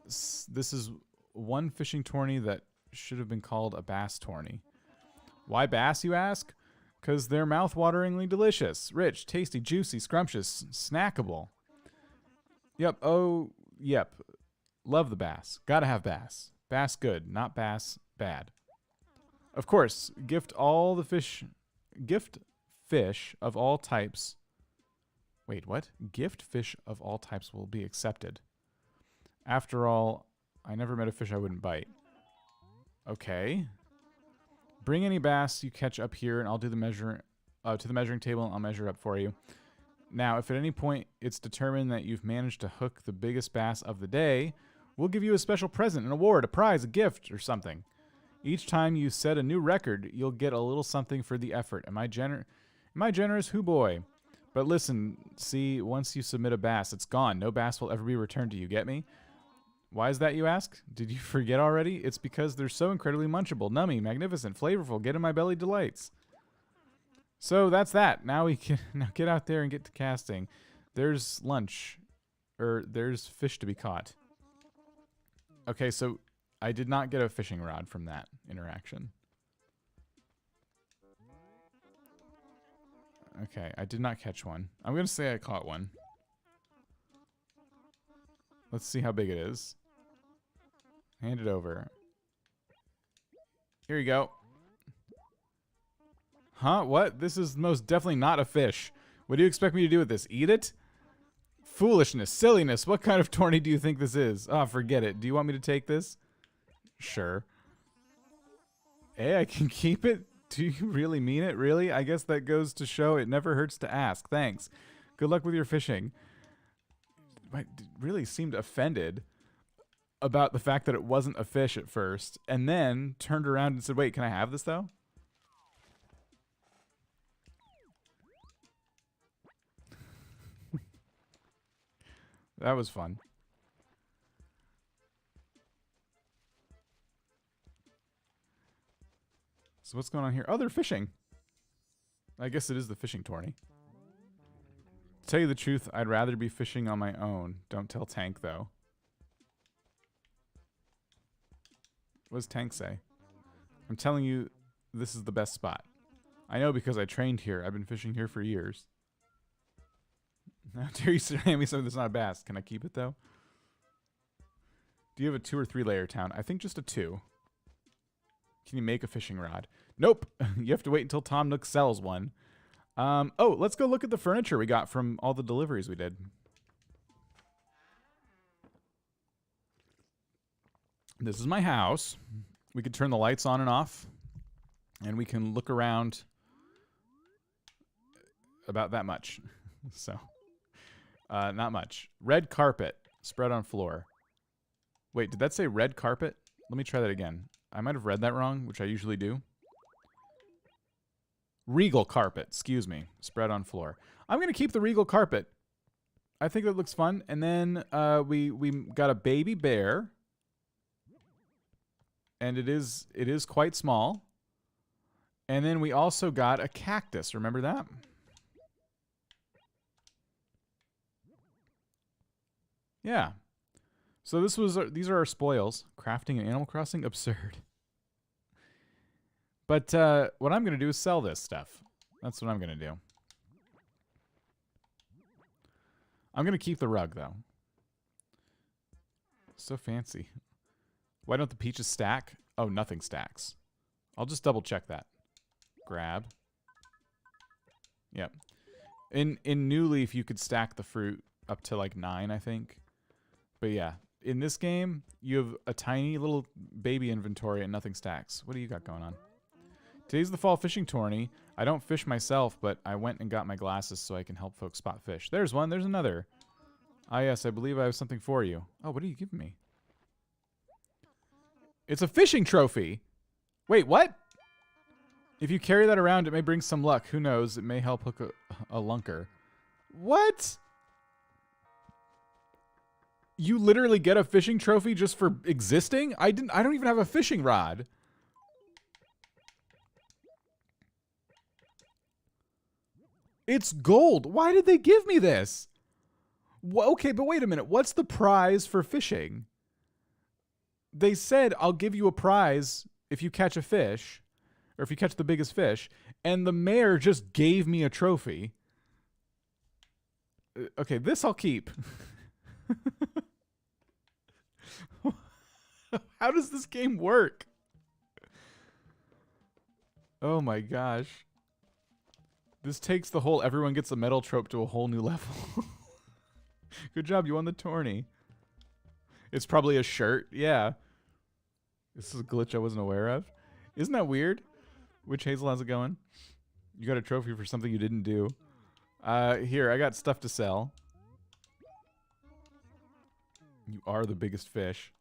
This is one fishing tourney that should have been called a bass tourney. Why bass, you ask? Because they're mouth-wateringly delicious. Rich, tasty, juicy, scrumptious, snackable. Yep. Oh, yep. Love the bass. Gotta have bass. Bass good, not bass bad. Of course, gift fish of all types. Wait, what? Gift fish of all types will be accepted. After all, I never met a fish I wouldn't bite. Okay. Bring any bass you catch up here, and I'll do the measure to the measuring table, and I'll measure up for you. Now, if at any point it's determined that you've managed to hook the biggest bass of the day, we'll give you a special present, an award, a prize, a gift, or something. Each time you set a new record, you'll get a little something for the effort. Am I generous? Hoo boy. But listen, see, once you submit a bass, it's gone. No bass will ever be returned to you. Get me? Why is that, you ask? Did you forget already? It's because they're so incredibly munchable, nummy, magnificent, flavorful, get in my belly delights. So that's that. Now we can get out there and get to casting. There's lunch. There's fish to be caught. Okay, so I did not get a fishing rod from that interaction. Okay, I did not catch one. I'm going to say I caught one. Let's see how big it is. Hand it over. Here you go. Huh? What? This is most definitely not a fish. What do you expect me to do with this? Eat it? Foolishness. Silliness. What kind of tourney do you think this is? Oh, forget it. Do you want me to take this? Sure. Hey, I can keep it? Do you really mean it? Really? I guess that goes to show it never hurts to ask. Thanks. Good luck with your fishing. I really seemed offended about the fact that it wasn't a fish at first, and then turned around and said, wait, can I have this, though? That was fun. So what's going on here? Oh, they're fishing. I guess it is the fishing tourney. To tell you the truth, I'd rather be fishing on my own. Don't tell Tank, though. What does Tank say? I'm telling you, this is the best spot. I know because I trained here. I've been fishing here for years. How dare you hand me something that's not a bass? Can I keep it, though? Do you have a 2 or 3 layer town? I think just a 2. Can you make a fishing rod? Nope. You have to wait until Tom Nook sells one. Oh, let's go look at the furniture we got from all the deliveries we did. This is my house. We could turn the lights on and off, and we can look around about that much. So, not much. Red carpet spread on floor. Wait, did that say red carpet? Let me try that again. I might have read that wrong, which I usually do. Regal carpet, excuse me, spread on floor. I'm going to keep the regal carpet. I think that looks fun. And then we got a baby bear. And it is quite small. And then we also got a cactus. Remember that? Yeah. So these are our spoils. Crafting and Animal Crossing, absurd. But what I'm going to do is sell this stuff. That's what I'm going to do. I'm going to keep the rug, though. So fancy. Why don't the peaches stack? Oh, nothing stacks. I'll just double check that. Grab. Yep. In New Leaf, you could stack the fruit up to like 9, I think. But yeah, in this game, you have a tiny little baby inventory and nothing stacks. What do you got going on? Today's the fall fishing tourney. I don't fish myself, but I went and got my glasses so I can help folks spot fish. There's one. There's another. Ah, yes, I believe I have something for you. Oh, what are you giving me? It's a fishing trophy. Wait, what? If you carry that around, it may bring some luck. Who knows? It may help hook a lunker. What? You literally get a fishing trophy just for existing? I don't even have a fishing rod. It's gold. Why did they give me this? Okay, but wait a minute. What's the prize for fishing? They said, I'll give you a prize if you catch a fish, or if you catch the biggest fish, and the mayor just gave me a trophy. Okay, this I'll keep. How does this game work? Oh my gosh. This takes the whole everyone gets a medal trope to a whole new level. Good job, you won the tourney. It's probably a shirt. Yeah. This is a glitch I wasn't aware of. Isn't that weird? Witch Hazel, how's it going? You got a trophy for something you didn't do. Here, I got stuff to sell. You are the biggest fish.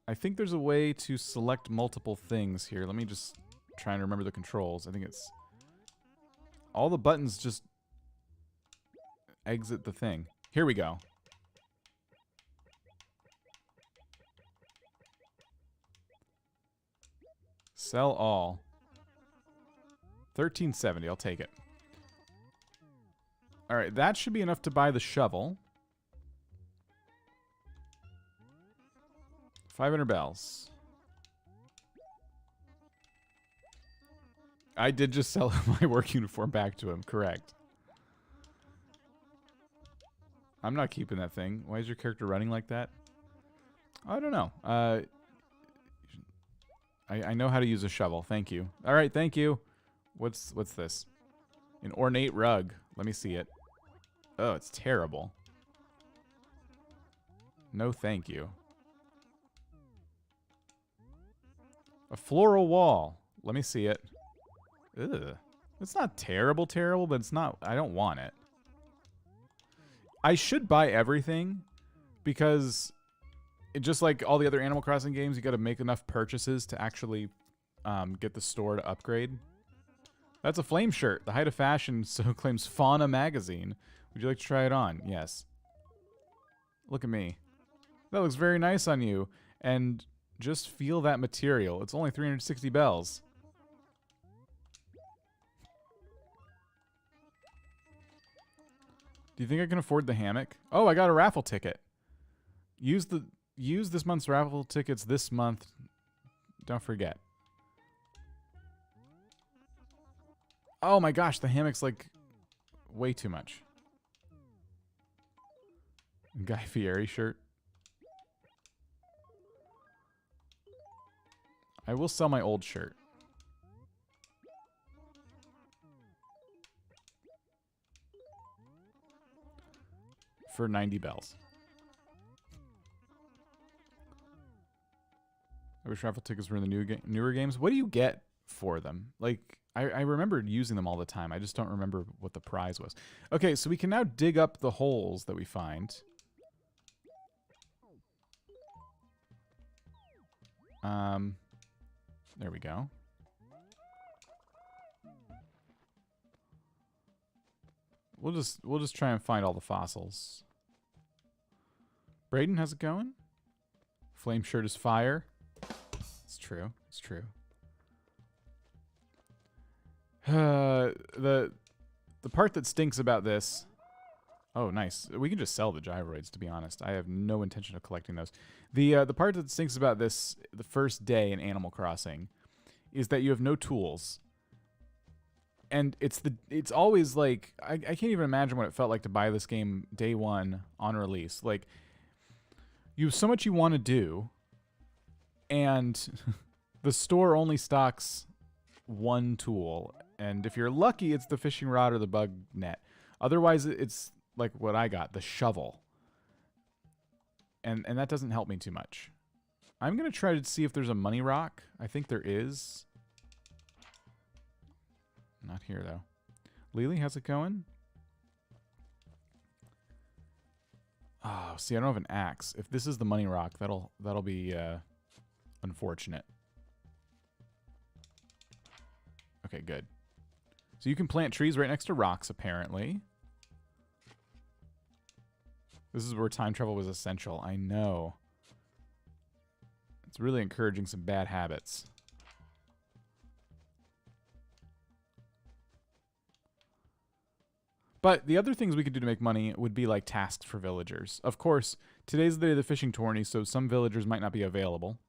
I think there's a way to select multiple things here. Let me just try and remember the controls. I think it's... all the buttons just exit the thing. Here we go. Sell all. $13.70. I'll take it. All right, that should be enough to buy the shovel. 500 bells. I did just sell my work uniform back to him, correct. I'm not keeping that thing. Why is your character running like that? I don't know. I know how to use a shovel. Thank you. All right, thank you. What's this? An ornate rug. Let me see it. Oh, it's terrible. No, thank you. A floral wall. Let me see it. Ugh. It's not terrible, but it's not... I don't want it. I should buy everything because just like all the other Animal Crossing games, you got to make enough purchases to actually get the store to upgrade. That's a flame shirt. The height of fashion, so claims Fauna magazine. Would you like to try it on? Yes. Look at me. That looks very nice on you. And just feel that material. It's only 360 bells. Do you think I can afford the hammock? Oh, I got a raffle ticket. Use this month's raffle tickets this month. Don't forget. Oh my gosh, the hammock's like way too much. Guy Fieri shirt. I will sell my old shirt. For 90 bells. I wish raffle tickets were in the newer games. What do you get for them? Like, I remember using them all the time. I just don't remember what the prize was. Okay, so we can now dig up the holes that we find. There we go. We'll just try and find all the fossils. Braden, how's it going? Flame shirt is fire. It's true. It's true. The part that stinks about this... Oh, nice. We can just sell the gyroids, to be honest. I have no intention of collecting those. The part that stinks about this, the first day in Animal Crossing, is that you have no tools. And it's always like... I can't even imagine what it felt like to buy this game day one on release. Like, you have so much you want to do, and the store only stocks one tool. And if you're lucky, it's the fishing rod or the bug net. Otherwise, it's like what I got, the shovel. And that doesn't help me too much. I'm going to try to see if there's a money rock. I think there is. Not here, though. Lily, how's it going? Oh, see, I don't have an axe. If this is the money rock, that'll be unfortunate. Okay, good. So you can plant trees right next to rocks, apparently. This is where time travel was essential. I know. It's really encouraging some bad habits. But the other things we could do to make money would be like tasks for villagers. Of course, today's the day of the fishing tourney, so some villagers might not be available.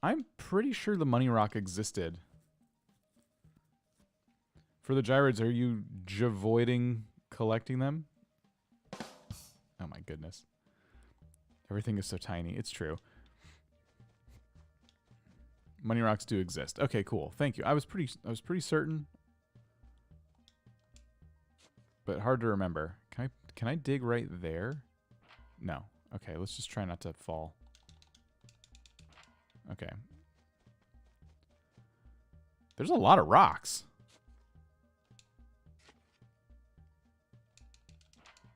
I'm pretty sure the money rock existed For the gyroids, are you avoiding collecting them? Oh my goodness. Everything is so tiny. It's true. Money rocks do exist. Okay, cool. Thank you. I was pretty certain. But hard to remember. Can I dig right there? No. Okay, let's just try not to fall. Okay. There's a lot of rocks.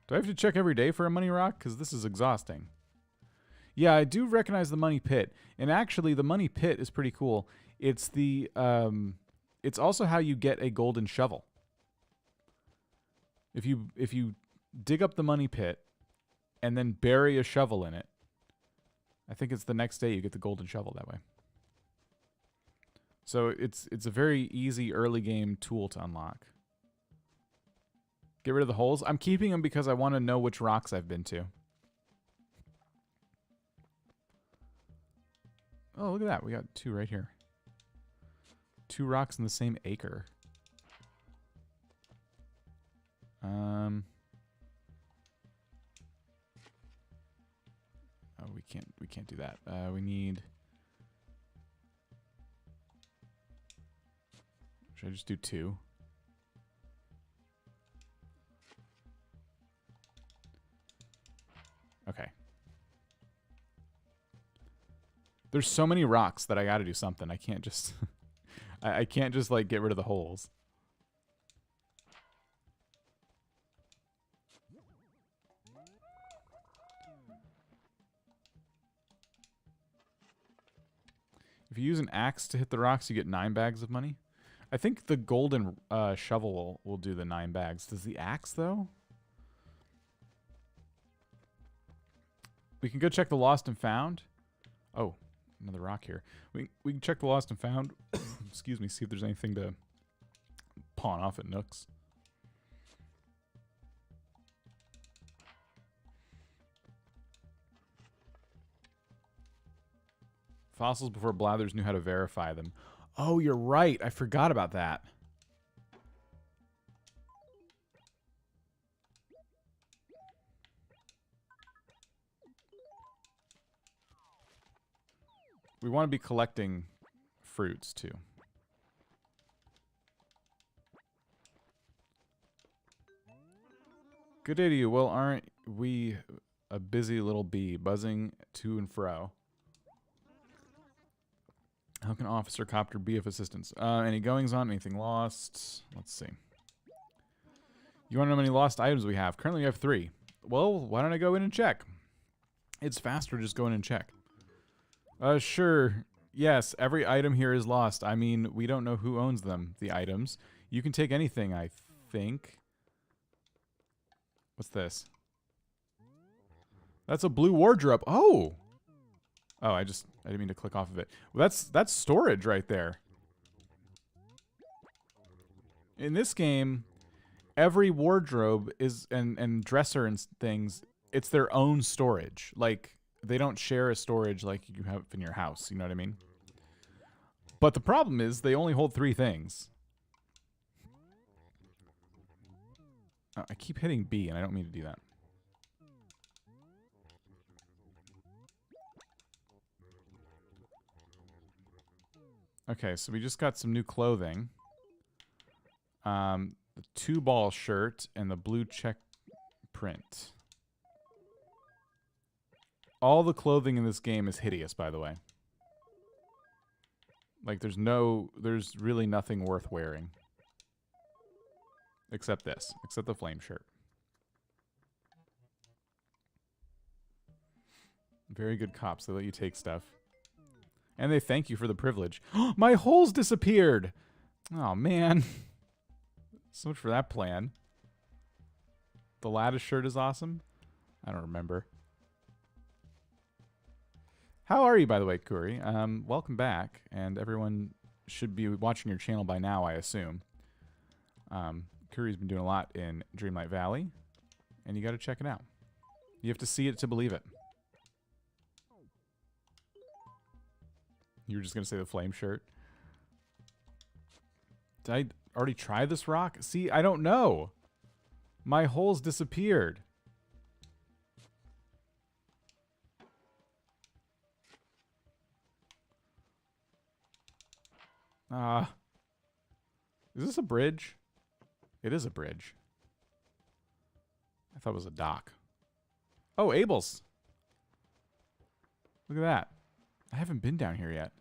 Do I have to check every day for a money rock? Because this is exhausting. Yeah, I do recognize the money pit. And actually, the money pit is pretty cool. It's the it's also how you get a golden shovel. If you dig up the money pit and then bury a shovel in it, I think it's the next day you get the golden shovel that way. So it's a very easy early game tool to unlock. Get rid of the holes. I'm keeping them because I want to know which rocks I've been to. Oh, look at that. We got 2 right here. 2 rocks in the same acre. Oh, we can't do that. We need... Should I just do 2? Okay. There's so many rocks that I gotta do something. I can't just... I can't just, like, get rid of the holes. If you use an axe to hit the rocks, you get 9 bags of money. I think the golden shovel will do the 9 bags. Does the axe, though? We can go check the lost and found. Oh, another rock here. We can check the lost and found. Excuse me, see if there's anything to pawn off at Nook's. Fossils before Blathers knew how to verify them. Oh, you're right. I forgot about that. We want to be collecting fruits, too. Good day to you. Well, aren't we a busy little bee buzzing to and fro? How can Officer Copter be of assistance? Any goings on? Anything lost? Let's see. You want to know how many lost items we have? Currently we have 3. Well, why don't I go in and check? It's faster just go in and check. Sure. Yes, every item here is lost. I mean, we don't know who owns them, the items. You can take anything, I think. What's this? That's a blue wardrobe. Oh! Oh, I didn't mean to click off of it. Well, that's storage right there. In this game, every wardrobe is and dresser and things, it's their own storage. Like, they don't share a storage like you have in your house, you know what I mean? But the problem is they only hold 3 things. I keep hitting B and I don't mean to do that. Okay, so we just got some new clothing. The 2-ball shirt and the blue check print. All the clothing in this game is hideous, by the way. Like, there's really nothing worth wearing. Except this. Except the flame shirt. Very good cops. They let you take stuff. And they thank you for the privilege. My holes disappeared! Oh, man. So much for that plan. The lattice shirt is awesome. I don't remember. How are you, by the way, Kuri? Welcome back. And everyone should be watching your channel by now, I assume. Kuri's been doing a lot in Dreamlight Valley. And you got to check it out. You have to see it to believe it. You were just going to say the flame shirt. already try this rock? See, I don't know. My holes disappeared. Is this a bridge? It is a bridge. I thought it was a dock. Oh, Abel's. Look at that. I haven't been down here yet.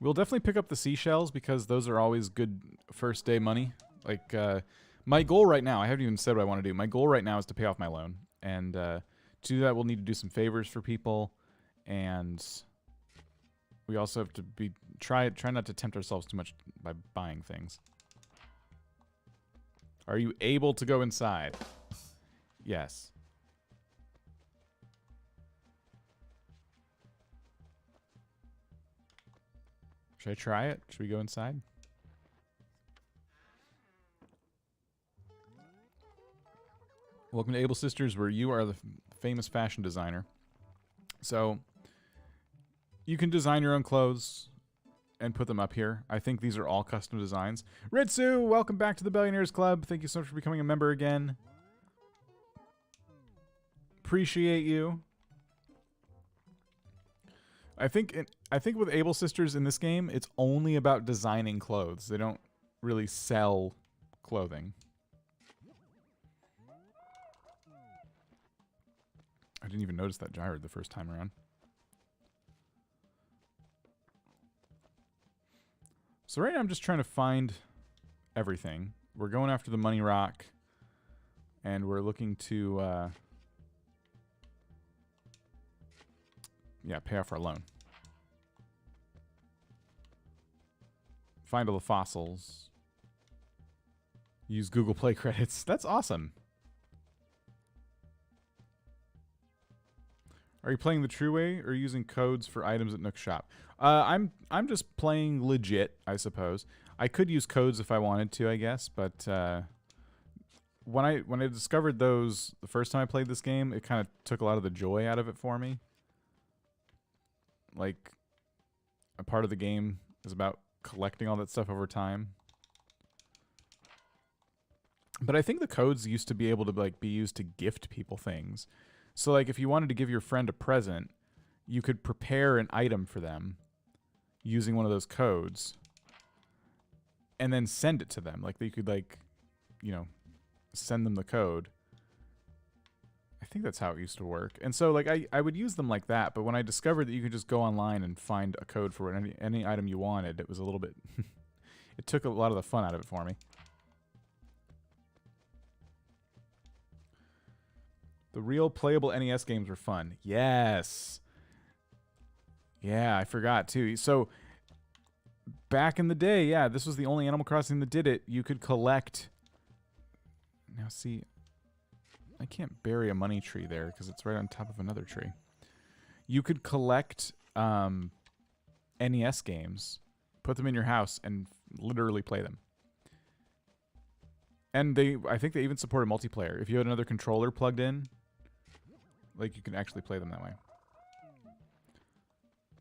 We'll definitely pick up the seashells because those are always good first day money. Like, my goal right now, I haven't even said what I want to do. My goal right now is to pay off my loan. And to do that, we'll need to do some favors for people. And we also have to try not to tempt ourselves too much by buying things. Are you able to go inside? Yes. Should I try it? Should we go inside? Welcome to Able Sisters, where you are the famous fashion designer. So, you can design your own clothes and put them up here. I think these are all custom designs. Ritsu, welcome back to the Billionaires Club. Thank you so much for becoming a member again. Appreciate you. I think with Able Sisters in this game, it's only about designing clothes. They don't really sell clothing. I didn't even notice that gyro the first time around. So right now I'm just trying to find everything. We're going after the money rock, and we're looking to pay off our loan. Find all the fossils. Use Google Play credits. That's awesome. Are you playing the true way or using codes for items at Nook Shop? I'm just playing legit, I suppose. I could use codes if I wanted to, I guess, but when I discovered those the first time I played this game, it kind of took a lot of the joy out of it for me. Like, a part of the game is about collecting all that stuff over time. But I think the codes used to be able to be used to gift people things. So, like, if you wanted to give your friend a present, you could prepare an item for them using one of those codes and then send it to them. Like, you could, send them the code. I think that's how it used to work. And so, like, I would use them like that, but when I discovered that you could just go online and find a code for any item you wanted, it was a little bit... it took a lot of the fun out of it for me. The real playable NES games were fun. Yes. Yeah, I forgot too. So back in the day, yeah, this was the only Animal Crossing that did it. You could collect. Now see, I can't bury a money tree there because it's right on top of another tree. You could collect NES games, put them in your house, and literally play them. And I think they even supported multiplayer. If you had another controller plugged in, like, you can actually play them that way.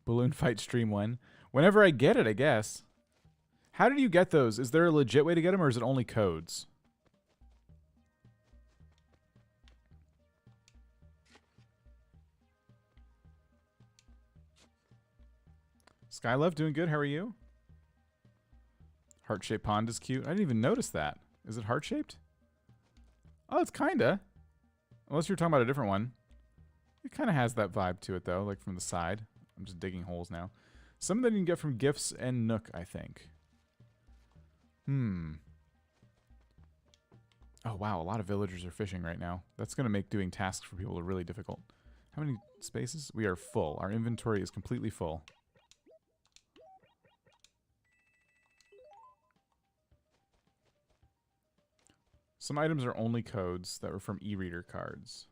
Balloon Fight Stream 1. Whenever I get it, I guess. How did you get those? Is there a legit way to get them, or is it only codes? Skylove, doing good. How are you? Heart-shaped pond is cute. I didn't even notice that. Is it heart-shaped? Oh, it's kinda. Unless you're talking about a different one. It kind of has that vibe to it, though, like from the side. I'm just digging holes now. Some of them you can get from gifts and Nook, I think. Oh, wow, a lot of villagers are fishing right now. That's going to make doing tasks for people really difficult. How many spaces? We are full. Our inventory is completely full. Some items are only codes that were from e-reader cards.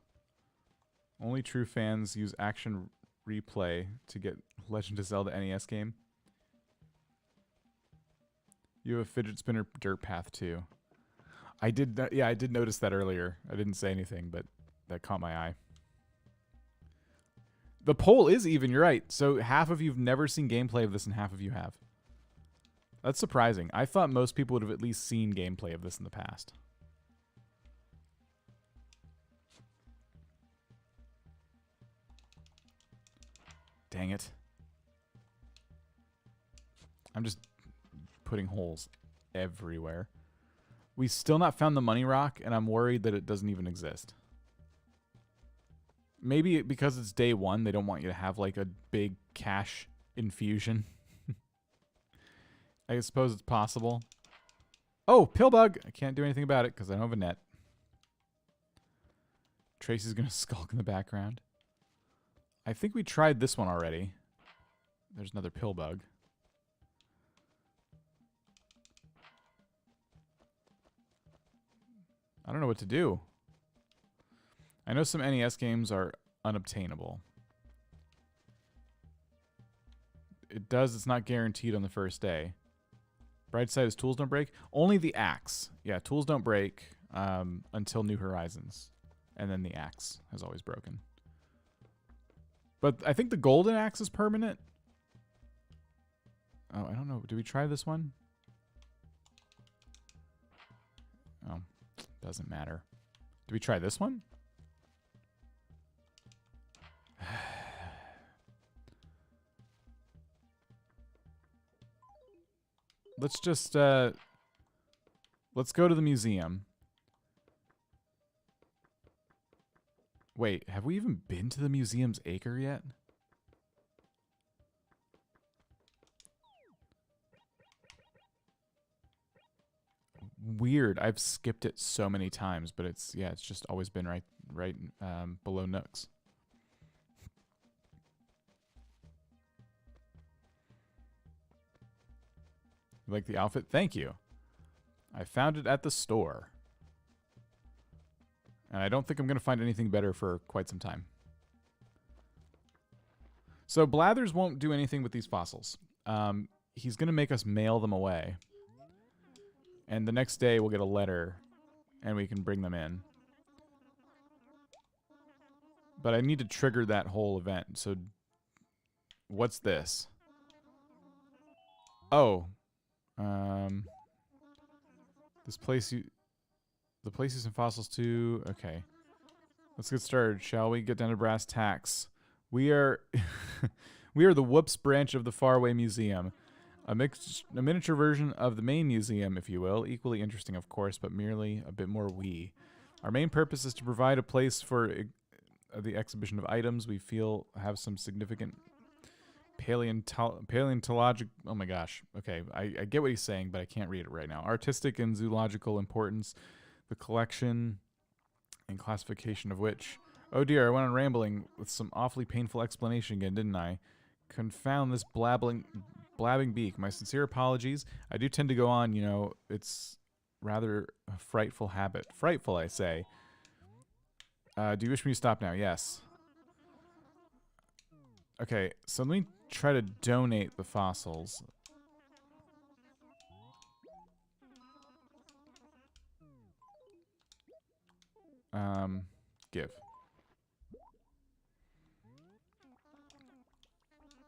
Only true fans use Action Replay to get Legend of Zelda NES game. You have a fidget spinner dirt path too. I did notice that earlier. I didn't say anything, but that caught my eye. The poll is even, you're right. So half of you've never seen gameplay of this and half of you have. That's surprising. I thought most people would have at least seen gameplay of this in the past. Dang it. I'm just putting holes everywhere. We still not found the money rock, and I'm worried that it doesn't even exist. Maybe because it's day one, they don't want you to have like a big cash infusion. I suppose it's possible. Oh, pill bug! I can't do anything about it because I don't have a net. Tracy's going to skulk in the background. I think we tried this one already. There's another pill bug. I don't know what to do. I know some NES games are unobtainable. It's not guaranteed on the first day. Bright side is tools don't break. Only the axe. Yeah, tools don't break until New Horizons. And then the axe has always broken. But I think the golden axe is permanent. Oh, I don't know. Did we try this one? Oh, doesn't matter. Did we try this one? Let's just, let's go to the museum. Wait, have we even been to the museum's acre yet? Weird. I've skipped it so many times, but it's just always been right below Nook's. You like the outfit? Thank you. I found it at the store. And I don't think I'm going to find anything better for quite some time. So Blathers won't do anything with these fossils. He's going to make us mail them away. And the next day we'll get a letter and we can bring them in. But I need to trigger that whole event. So what's this? Oh. This place the place using fossils too. Okay. Let's get started, shall we? Get down to brass tacks. We are we are the Whoops branch of the Faraway Museum. A miniature version of the main museum, if you will. Equally interesting, of course, but merely a bit more wee. Our main purpose is to provide a place for the exhibition of items we feel have some significant paleontological... Oh my gosh. Okay, I get what he's saying, but I can't read it right now. Artistic and zoological importance. The collection and classification of which... Oh dear, I went on rambling with some awfully painful explanation again, didn't I? Confound this blabbing beak. My sincere apologies. I do tend to go on, you know, it's rather a frightful habit. Frightful, I say. Do you wish me to stop now? Yes. Okay, so let me try to donate the fossils. Give.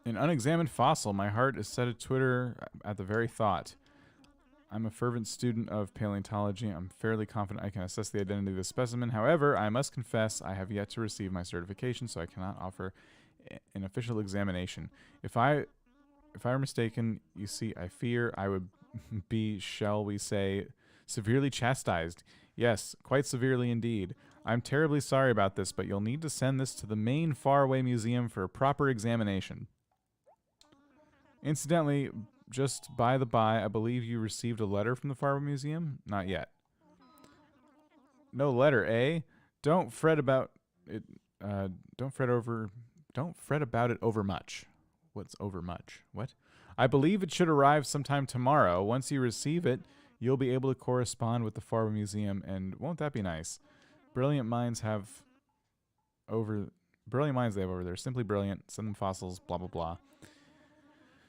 An unexamined fossil. My heart is set at Twitter at the very thought. I'm a fervent student of paleontology. I'm fairly confident I can assess the identity of the specimen. However, I must confess I have yet to receive my certification, so I cannot offer an official examination. If I were mistaken, you see, I fear I would be, shall we say, severely chastised. Yes, quite severely indeed. I'm terribly sorry about this, but you'll need to send this to the main Faraway Museum for a proper examination. Incidentally, just by the by, I believe you received a letter from the Faraway Museum? Not yet. No letter, eh? Don't fret about it. Don't fret about it overmuch. What's overmuch? What? I believe it should arrive sometime tomorrow. Once you receive it, you'll be able to correspond with the Faraway Museum, and won't that be nice? Brilliant minds they have over there. Simply brilliant. Send them fossils, blah, blah, blah.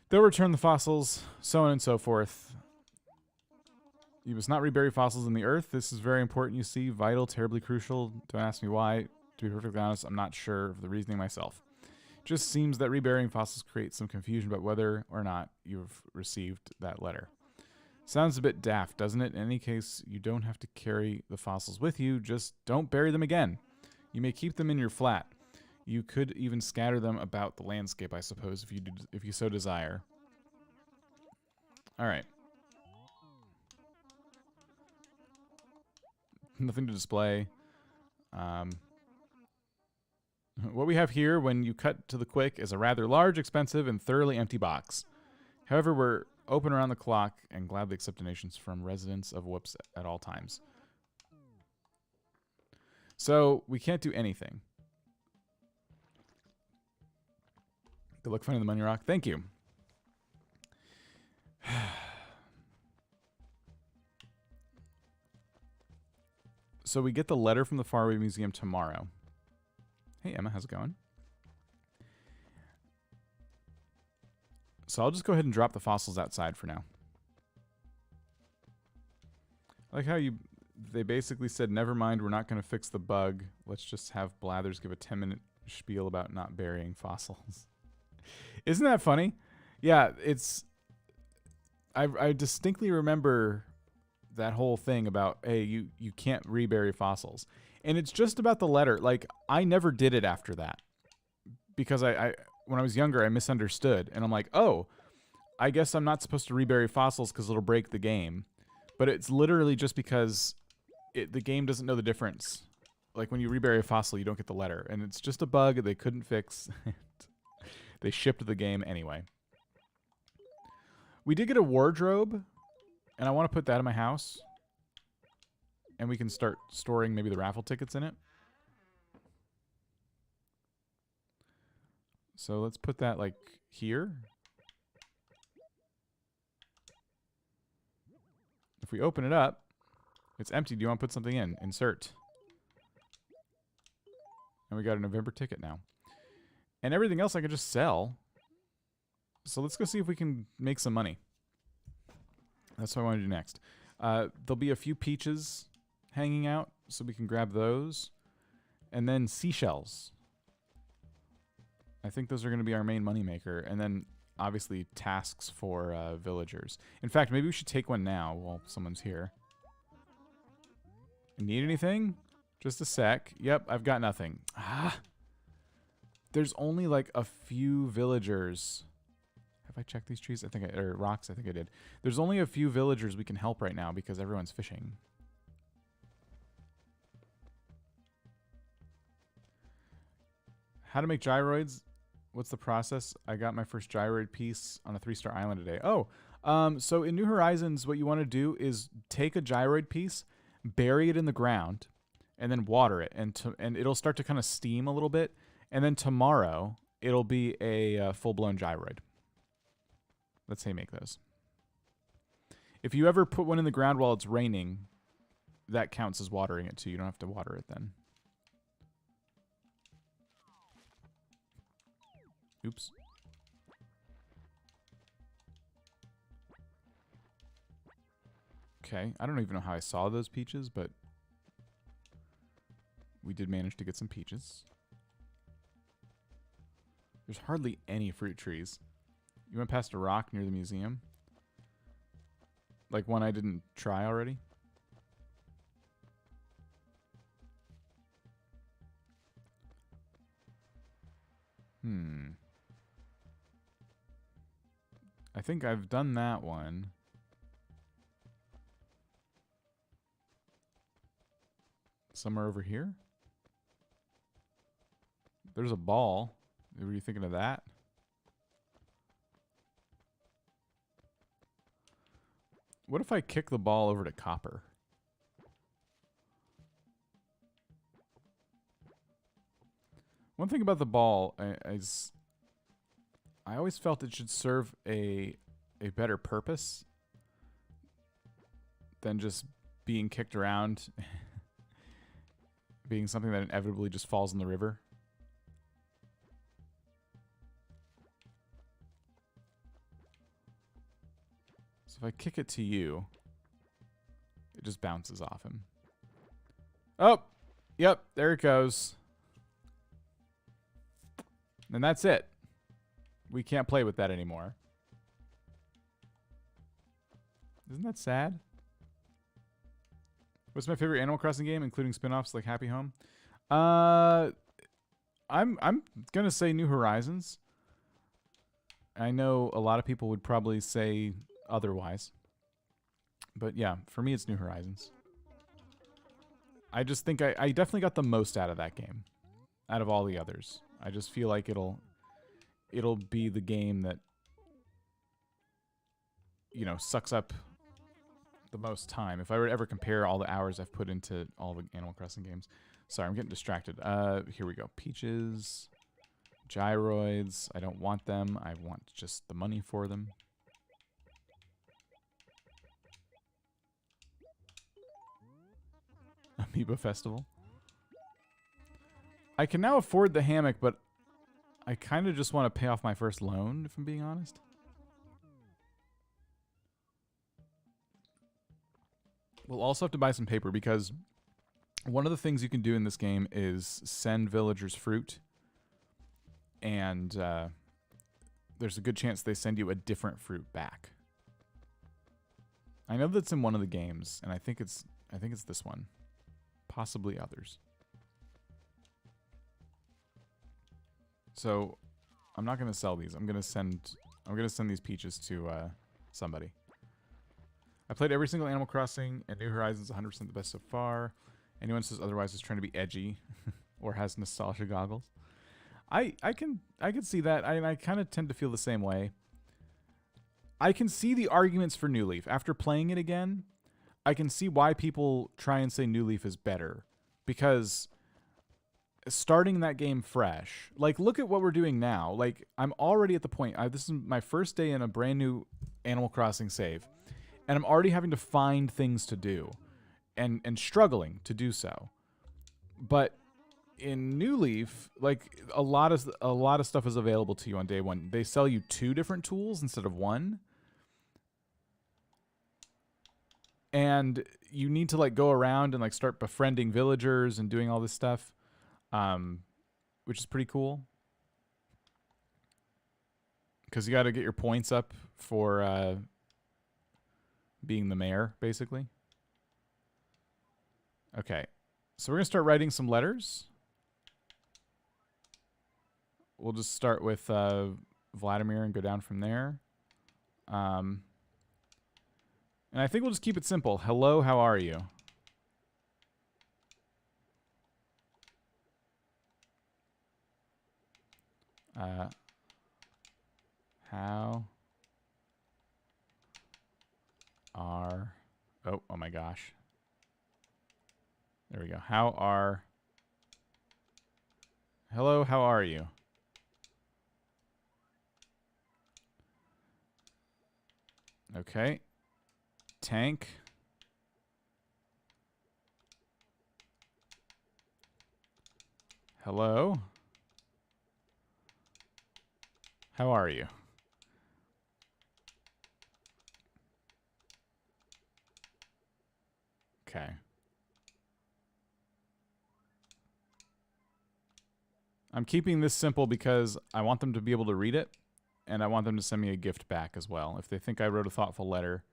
They'll return the fossils, so on and so forth. You must not rebury fossils in the earth. This is very important, you see. Vital, terribly crucial. Don't ask me why. To be perfectly honest, I'm not sure of the reasoning myself. Just seems that reburying fossils creates some confusion about whether or not you've received that letter. Sounds a bit daft, doesn't it? In any case, you don't have to carry the fossils with you. Just don't bury them again. You may keep them in your flat. You could even scatter them about the landscape, I suppose, if you so desire. All right. Nothing to display. What we have here, when you cut to the quick, is a rather large, expensive, and thoroughly empty box. However, we're open around the clock and gladly accept donations from residents of Whoops at all times. So, we can't do anything. Good luck finding the money rock. Thank you. So we get the letter from the Faraway Museum tomorrow. Hey, Emma, how's it going? So I'll just go ahead and drop the fossils outside for now. I like how they basically said, never mind, we're not going to fix the bug. Let's just have Blathers give a 10-minute spiel about not burying fossils. Isn't that funny? Yeah, I distinctly remember that whole thing about, hey, you can't rebury fossils. And it's just about the letter. Like, I never did it after that. Because when I was younger, I misunderstood. And I'm like, oh, I guess I'm not supposed to rebury fossils because it'll break the game. But it's literally just because the game doesn't know the difference. Like, when you rebury a fossil, you don't get the letter. And it's just a bug they couldn't fix. They shipped the game anyway. We did get a wardrobe, and I want to put that in my house. And we can start storing maybe the raffle tickets in it. So let's put that, like, here. If we open it up, it's empty. Do you want to put something in? Insert. And we got a November ticket now. And everything else I can just sell. So let's go see if we can make some money. That's what I want to do next. There'll be a few peaches hanging out, so we can grab those. And then seashells. I think those are going to be our main moneymaker. And then, obviously, tasks for villagers. In fact, maybe we should take one now while someone's here. Need anything? Just a sec. Yep, I've got nothing. Ah! There's only, like, a few villagers. Have I checked these trees? I think or rocks, I think I did. There's only a few villagers we can help right now because everyone's fishing. How to make gyroids? What's the process? I got my first gyroid piece on a 3-star island today. Oh, so in New Horizons, what you want to do is take a gyroid piece, bury it in the ground, and then water it, and it'll start to kind of steam a little bit. And then tomorrow, it'll be a full-blown gyroid. That's how you make those. If you ever put one in the ground while it's raining, that counts as watering it too. You don't have to water it then. Oops. Okay, I don't even know how I saw those peaches, but we did manage to get some peaches. There's hardly any fruit trees. You went past a rock near the museum? Like one I didn't try already? I think I've done that one. Somewhere over here? There's a ball. Were you thinking of that? What if I kick the ball over to copper? One thing about the ball is I always felt it should serve a better purpose than just being kicked around, being something that inevitably just falls in the river. So if I kick it to you, it just bounces off him. Oh! Yep, there it goes. And that's it. We can't play with that anymore. Isn't that sad? What's my favorite Animal Crossing game, including spin-offs like Happy Home? I'm gonna say New Horizons. I know a lot of people would probably say otherwise. But yeah, for me it's New Horizons. I just think I definitely got the most out of that game. Out of all the others. I just feel like it'll be the game that, you know, sucks up the most time. If I were to ever compare all the hours I've put into all the Animal Crossing games. Sorry, I'm getting distracted. Here we go. Peaches, gyroids. I don't want them. I want just the money for them. Amoeba Festival. I can now afford the hammock, but I kind of just want to pay off my first loan, if I'm being honest. We'll also have to buy some paper because one of the things you can do in this game is send villagers fruit. And there's a good chance they send you a different fruit back. I know that's in one of the games, and I think it's this one. Possibly others. So I'm not going to sell these. I'm going to send these peaches to somebody. I played every single Animal Crossing, and New Horizons 100% the best so far. Anyone says otherwise is trying to be edgy or has nostalgia goggles. I can see that. I kind of tend to feel the same way. I can see the arguments for New Leaf. After playing it again, I can see why people try and say New Leaf is better. Because starting that game fresh, like, look at what we're doing now. Like, I'm already at the point, this is my first day in a brand new Animal Crossing save. And I'm already having to find things to do. And struggling to do so. But in New Leaf, like, a lot of stuff is available to you on day one. They sell you 2 different tools instead of 1. And you need to, like, go around and, like, start befriending villagers and doing all this stuff. Which is pretty cool. Because you got to get your points up for being the mayor, basically. Okay. So we're going to start writing some letters. We'll just start with Vladimir and go down from there. And I think we'll just keep it simple. Hello, how are you? How are... Oh my gosh. There we go. Hello, how are you? Okay. Tank. Hello. How are you? Okay. I'm keeping this simple because I want them to be able to read it, and I want them to send me a gift back as well. If they think I wrote a thoughtful letter,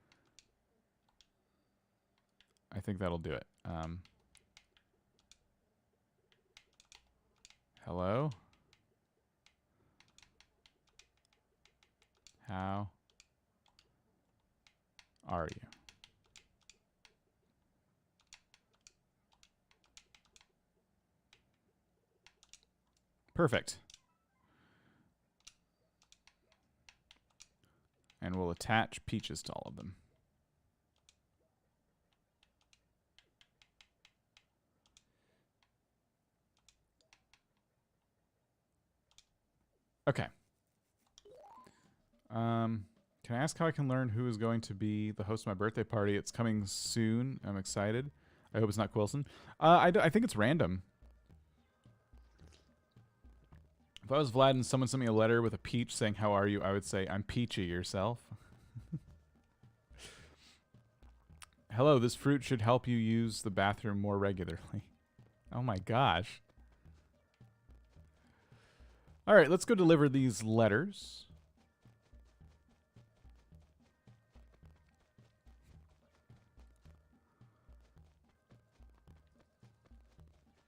I think that'll do it. Hello? How are you? Perfect. And we'll attach peaches to all of them. Okay. Can I ask how I can learn who is going to be the host of my birthday party? It's coming soon. I'm excited. I hope it's not Quilson. I think it's random. If I was Vlad and someone sent me a letter with a peach saying, how are you? I would say, I'm peachy yourself. Hello, this fruit should help you use the bathroom more regularly. Oh my gosh. All right, let's go deliver these letters.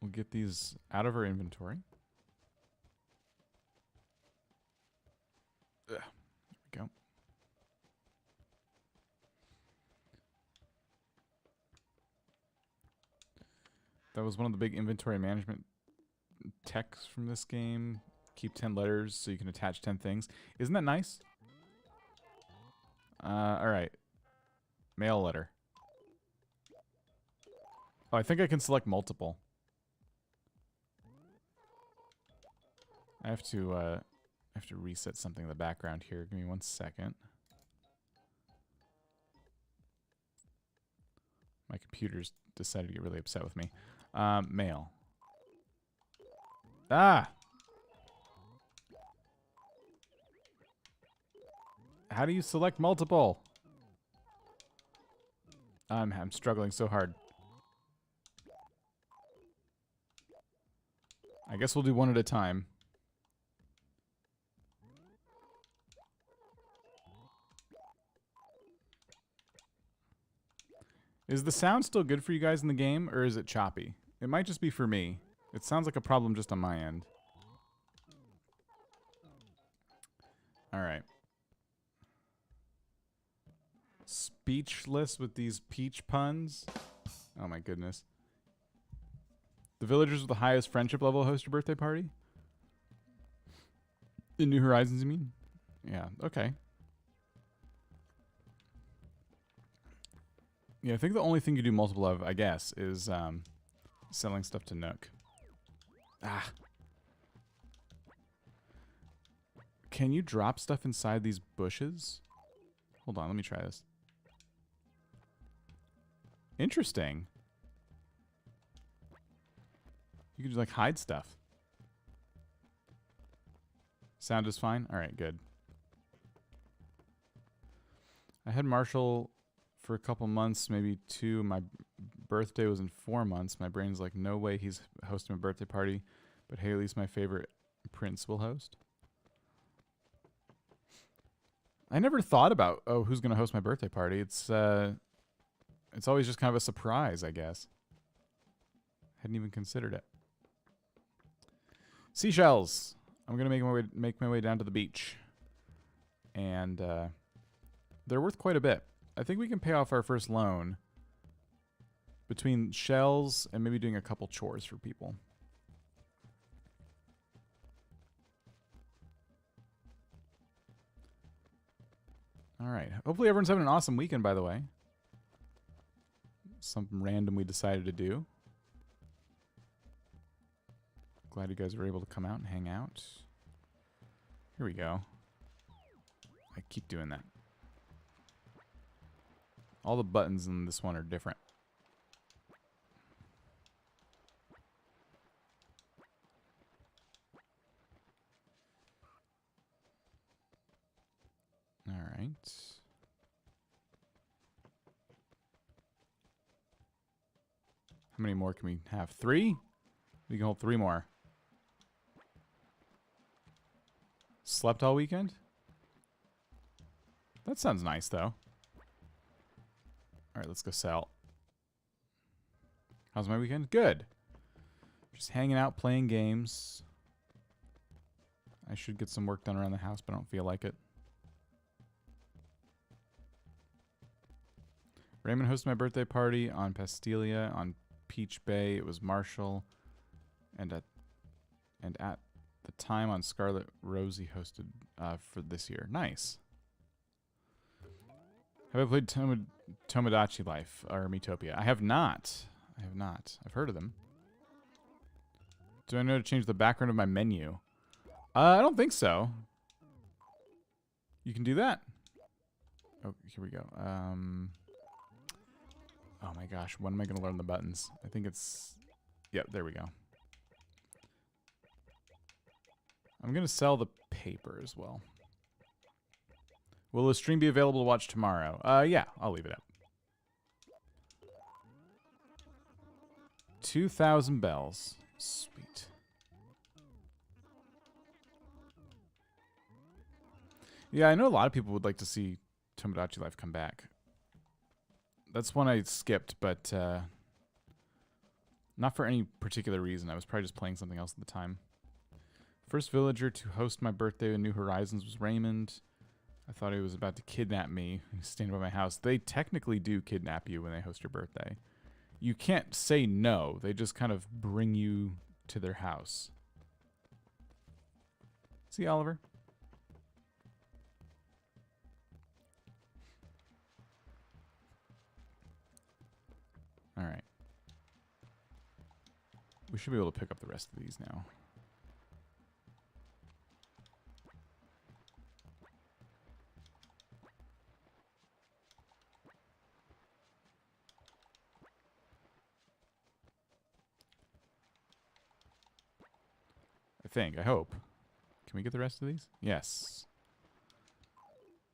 We'll get these out of our inventory. There we go. That was one of the big inventory management techs from this game. Keep 10 letters so you can attach 10 things. Isn't that nice? All right. Mail letter. Oh, I think I can select multiple. I have to reset something in the background here. Give me 1 second. My computer's decided to get really upset with me. Mail. Ah! How do you select multiple? I'm struggling so hard. I guess we'll do one at a time. Is the sound still good for you guys in the game, or is it choppy? It might just be for me. It sounds like a problem just on my end. All right. Speechless with these peach puns. Oh my goodness. The villagers with the highest friendship level host your birthday party? In New Horizons, you mean? Yeah, okay. Yeah, I think the only thing you do multiple of, I guess, is selling stuff to Nook. Ah. Can you drop stuff inside these bushes? Hold on, let me try this. Interesting. You can just, like, hide stuff. Sound is fine? Alright, good. I had Marshall for a couple months, maybe 2. My birthday was in 4 months. My brain's like, no way he's hosting a birthday party. But hey, at least my favorite prince will host. I never thought about, oh, who's going to host my birthday party. It's always just kind of a surprise, I guess. Hadn't even considered it. Seashells. I'm going to make my way down to the beach. And they're worth quite a bit. I think we can pay off our first loan between shells and maybe doing a couple chores for people. All right. Hopefully everyone's having an awesome weekend, by the way. Something random we decided to do. Glad you guys were able to come out and hang out. Here we go. I keep doing that. All the buttons in this one are different. All right. How many more can we have? 3? We can hold 3 more. Slept all weekend? That sounds nice, though. All right, let's go sell. How's my weekend? Good. Just hanging out, playing games. I should get some work done around the house, but I don't feel like it. Raymond hosted my birthday party on Pastilia on Peach Bay. It was Marshall, and at the time on Scarlet Rosie hosted for this year. Nice. Have I played Tomodachi Life or Miitopia? I have not. I have not. I've heard of them. Do I know to change the background of my menu? I don't think so. You can do that? Oh, here we go. Oh my gosh, when am I going to learn the buttons? I think it's... Yep, there we go. I'm going to sell the paper as well. Will the stream be available to watch tomorrow? Yeah, I'll leave it up. 2,000 bells. Sweet. Yeah, I know a lot of people would like to see Tomodachi Life come back. That's one I skipped, but not for any particular reason. I was probably just playing something else at the time. First villager to host my birthday in New Horizons was Raymond. I thought he was about to kidnap me. He's standing by my house. They technically do kidnap you when they host your birthday. You can't say no. They just kind of bring you to their house. See, Oliver? All right. We should be able to pick up the rest of these now. I hope. Can we get the rest of these? Yes.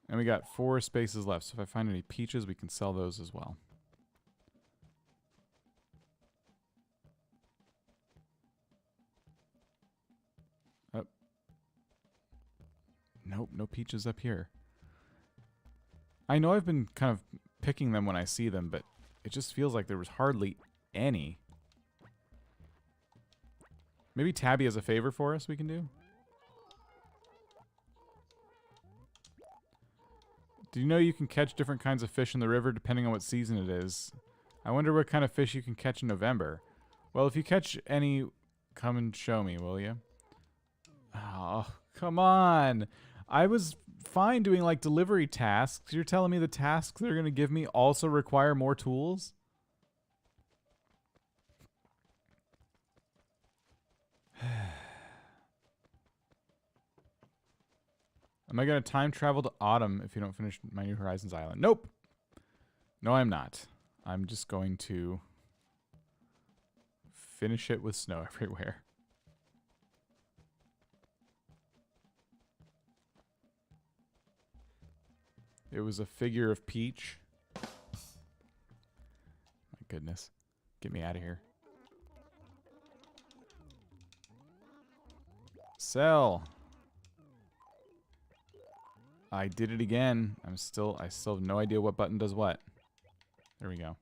And we got 4 spaces left, so if I find any peaches, we can sell those as well. Oh. Nope, no peaches up here. I know I've been kind of picking them when I see them, but it just feels like there was hardly any. Maybe Tabby has a favor for us we can do? Do you know you can catch different kinds of fish in the river depending on what season it is? I wonder what kind of fish you can catch in November. Well, if you catch any, come and show me, will you? Oh, come on. I was fine doing like delivery tasks. You're telling me the tasks they're going to give me also require more tools? Am I going to time travel to autumn if you don't finish my New Horizons island? Nope. No, I'm not. I'm just going to finish it with snow everywhere. It was a figure of Peach. My goodness. Get me out of here. Sell. I did it again. I still have no idea what button does what. There we go.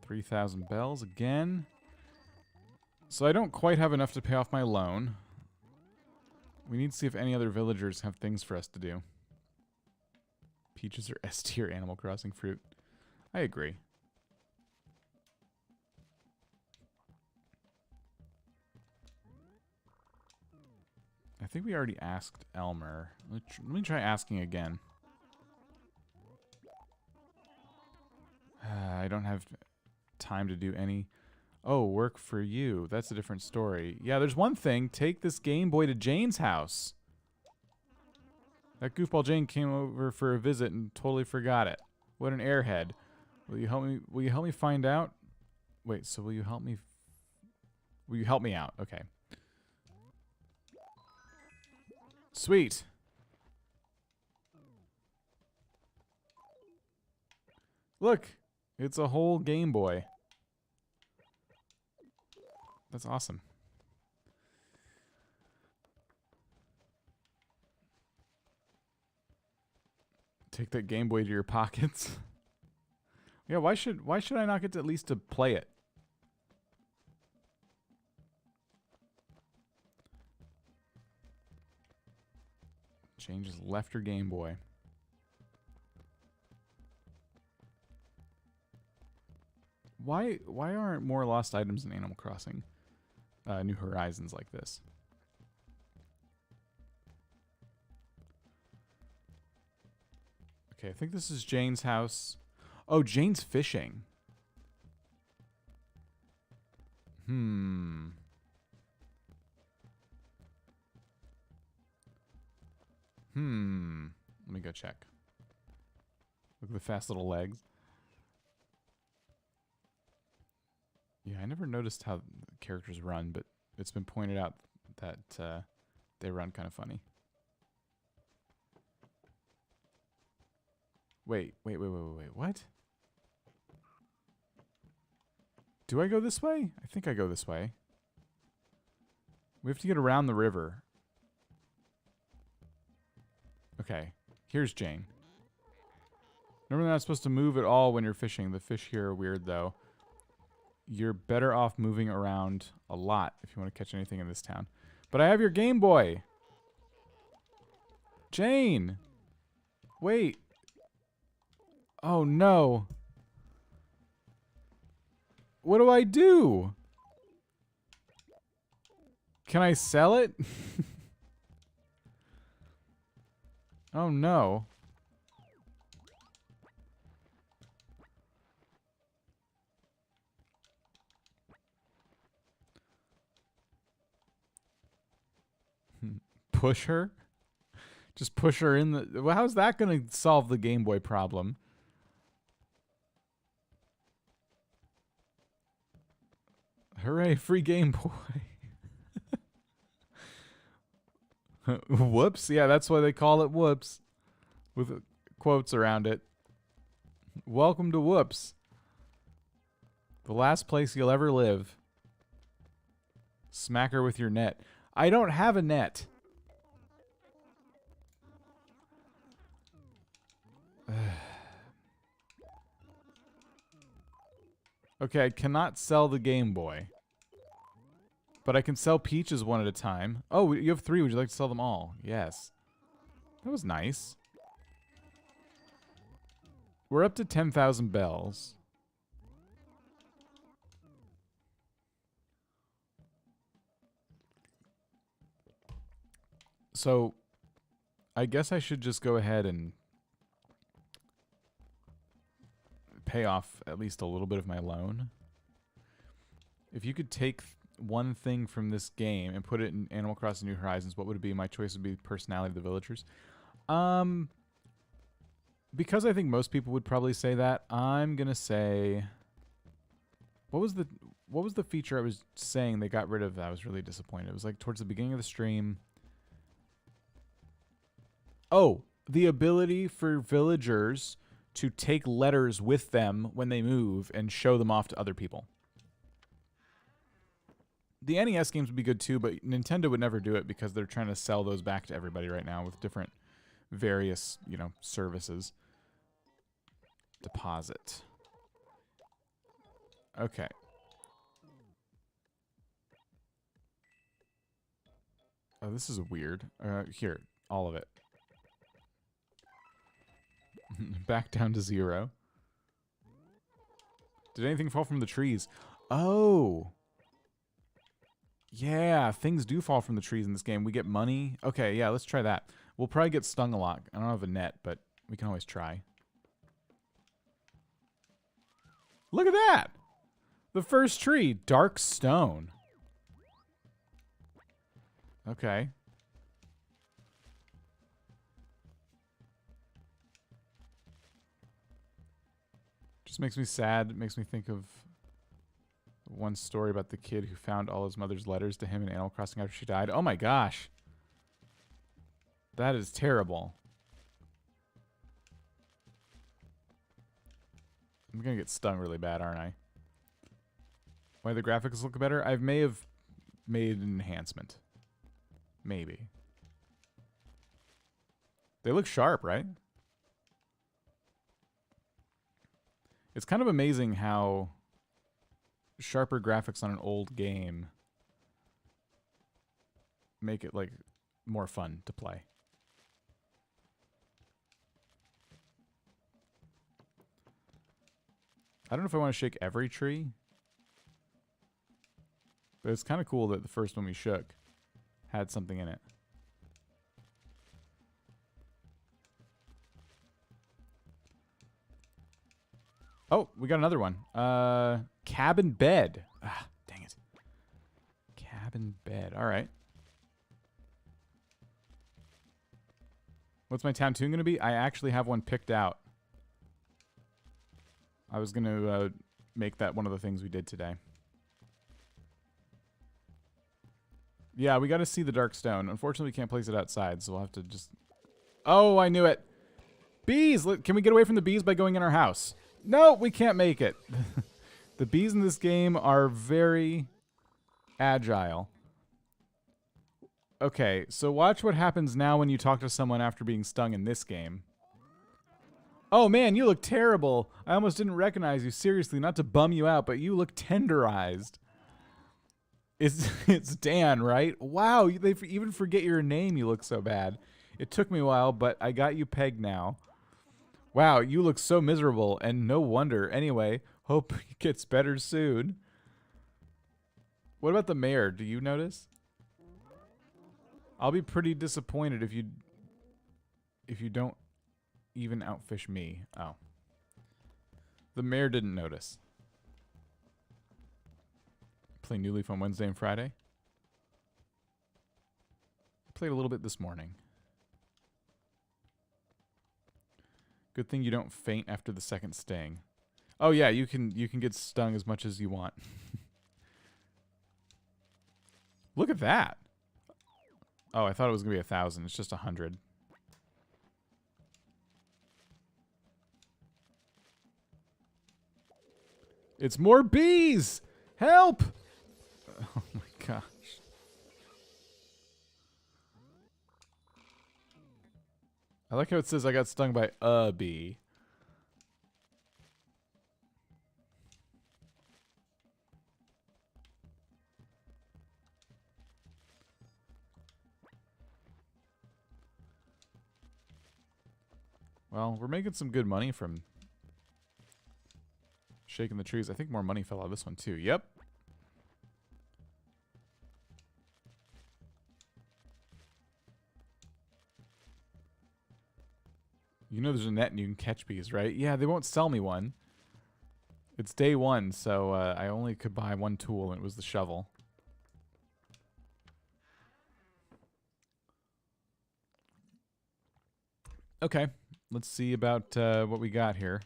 $3,000 bells again. So I don't quite have enough to pay off my loan. We need to see if any other villagers have things for us to do. Peaches are S tier Animal Crossing fruit. I agree. I think we already asked Elmer. Let me try asking again. I don't have time to do any. Oh, work for you. That's a different story. Yeah, there's one thing. Take this Game Boy to Jane's house. That goofball Jane came over for a visit and totally forgot it. What an airhead. Will you help me? Will you help me find out? Wait, so will you help me? Will you help me out? Okay. Sweet. Look, it's a whole Game Boy. That's awesome. Take that Game Boy to your pockets. Yeah, why should I not get to at least to play it? Jane just left her Game Boy. Why aren't more lost items in Animal Crossing New Horizons like this? Okay, I think this is Jane's house. Oh, Jane's fishing. Let me go check. Look at the fast little legs. Yeah, I never noticed how the characters run, but it's been pointed out that they run kind of funny. Wait. What? Do I go this way? I think I go this way. We have to get around the river. Okay. Here's Jane. Remember, they're not supposed to move at all when you're fishing. The fish here are weird, though. You're better off moving around a lot if you want to catch anything in this town. But I have your Game Boy. Jane. Wait. Oh, no. What do I do? Can I sell it? Oh, no. Push her? Just push her in the... Well, how's that going to solve the Game Boy problem? Hooray, free Game Boy. Whoops. Yeah, that's why they call it Whoops. With quotes around it. Welcome to Whoops. The last place you'll ever live. Smack her with your net. I don't have a net. Okay, I cannot sell the Game Boy. But I can sell Peaches one at a time. Oh, you have 3. Would you like to sell them all? Yes. That was nice. We're up to 10,000 bells. So, I guess I should just go ahead and pay off at least a little bit of my loan. If you could take one thing from this game and put it in Animal Crossing New Horizons, what would it be? My choice would be personality of the villagers. Because I think most people would probably say that, I'm gonna say, what was the feature I was saying they got rid of that I was really disappointed? It was like towards the beginning of the stream. Oh, the ability for villagers to take letters with them when they move and show them off to other people. The NES games would be good too, but Nintendo would never do it because they're trying to sell those back to everybody right now with different various, you know, services. Deposit. Okay. Oh, this is weird. Here, all of it. Back down to 0. Did anything fall from the trees? Oh. Yeah, things do fall from the trees in this game. We get money. Okay, yeah, let's try that. We'll probably get stung a lot. I don't have a net, but we can always try. Look at that! The first tree, dark stone. Okay. Just makes me sad. It makes me think of one story about the kid who found all his mother's letters to him in Animal Crossing after she died. Oh my gosh. That is terrible. I'm gonna get stung really bad, aren't I? Why the graphics look better? I may have made an enhancement. Maybe. They look sharp, right? It's kind of amazing how sharper graphics on an old game make it like more fun to play. I don't know if I want to shake every tree, but it's kind of cool that the first one we shook had something in it. Oh, we got another one. Cabin bed. Ah, dang it. Cabin bed. All right. What's my town tune going to be? I actually have one picked out. I was going to make that one of the things we did today. Yeah, we got to see the dark stone. Unfortunately, we can't place it outside, so we'll have to just... Oh, I knew it. Bees! Can we get away from the bees by going in our house? No, we can't make it. The bees in this game are very agile. Okay, so watch what happens now when you talk to someone after being stung in this game. Oh man, you look terrible. I almost didn't recognize you. Seriously, not to bum you out, but you look tenderized. It's Dan, right? Wow, they even forget your name. You look so bad. It took me a while, but I got you pegged now. Wow, you look so miserable, and no wonder. Anyway, hope it gets better soon. What about the mayor? Do you notice? I'll be pretty disappointed if you don't even outfish me. Oh. The mayor didn't notice. Play New Leaf on Wednesday and Friday. Played a little bit this morning. Good thing you don't faint after the second sting. Oh yeah, you can get stung as much as you want. Look at that. Oh, I thought it was gonna be 1,000. It's just 100. It's more bees! Help! Oh my gosh. I like how it says I got stung by a bee. Well, we're making some good money from shaking the trees. I think more money fell out of this one too. Yep. You know there's a net and you can catch bees, right? Yeah, they won't sell me one. It's day one, so I only could buy one tool, and it was the shovel. Okay, let's see about what we got here.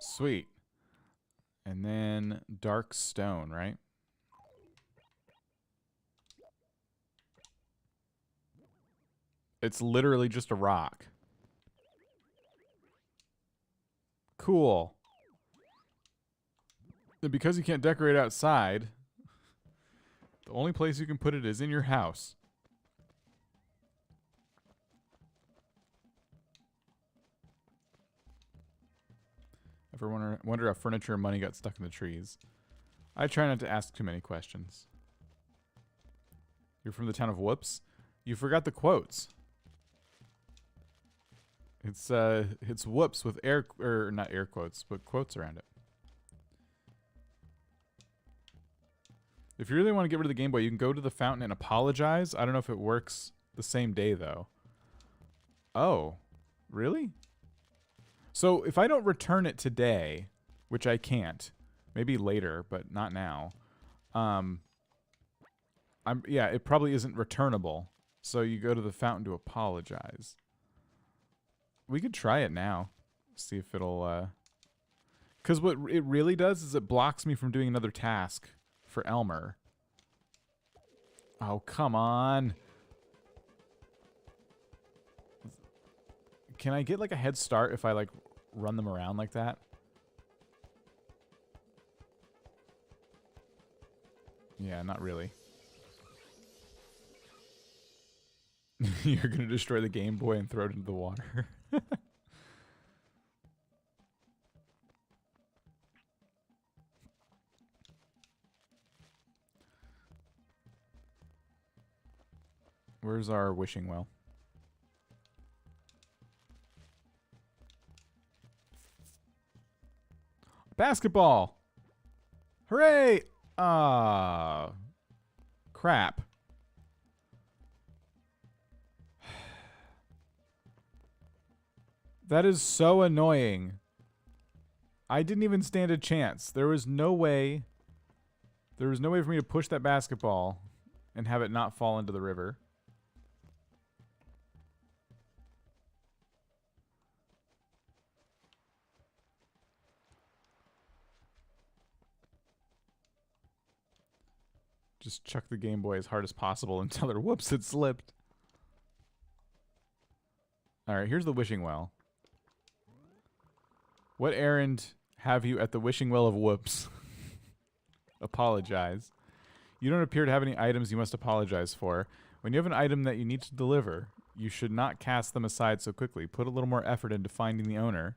Sweet. And then dark stone, right? It's literally just a rock. Cool. And because you can't decorate outside, the only place you can put it is in your house. Ever wonder how furniture and money got stuck in the trees? I try not to ask too many questions. You're from the town of Whoops? You forgot the quotes. It's Whoops with not air quotes, but quotes around it. If you really want to get rid of the Game Boy, you can go to the fountain and apologize. I don't know if it works the same day though. Oh, really? So if I don't return it today, which I can't, maybe later, but not now. It probably isn't returnable. So you go to the fountain to apologize. We could try it now. See if it'll because what it really does is it blocks me from doing another task for Elmer. Oh, come on. Can I get like a head start if I like run them around like that? Yeah, not really. You're gonna destroy the Game Boy and throw it into the water. Where's our wishing well? Basketball! Hooray! Ah, crap. That is so annoying. I didn't even stand a chance. There was no way. There was no way for me to push that basketball and have it not fall into the river. Just chuck the Game Boy as hard as possible and tell her, whoops, it slipped. Alright, here's the wishing well. What errand have you at the wishing well of whoops? Apologize. You don't appear to have any items you must apologize for. When you have an item that you need to deliver, you should not cast them aside so quickly. Put a little more effort into finding the owner.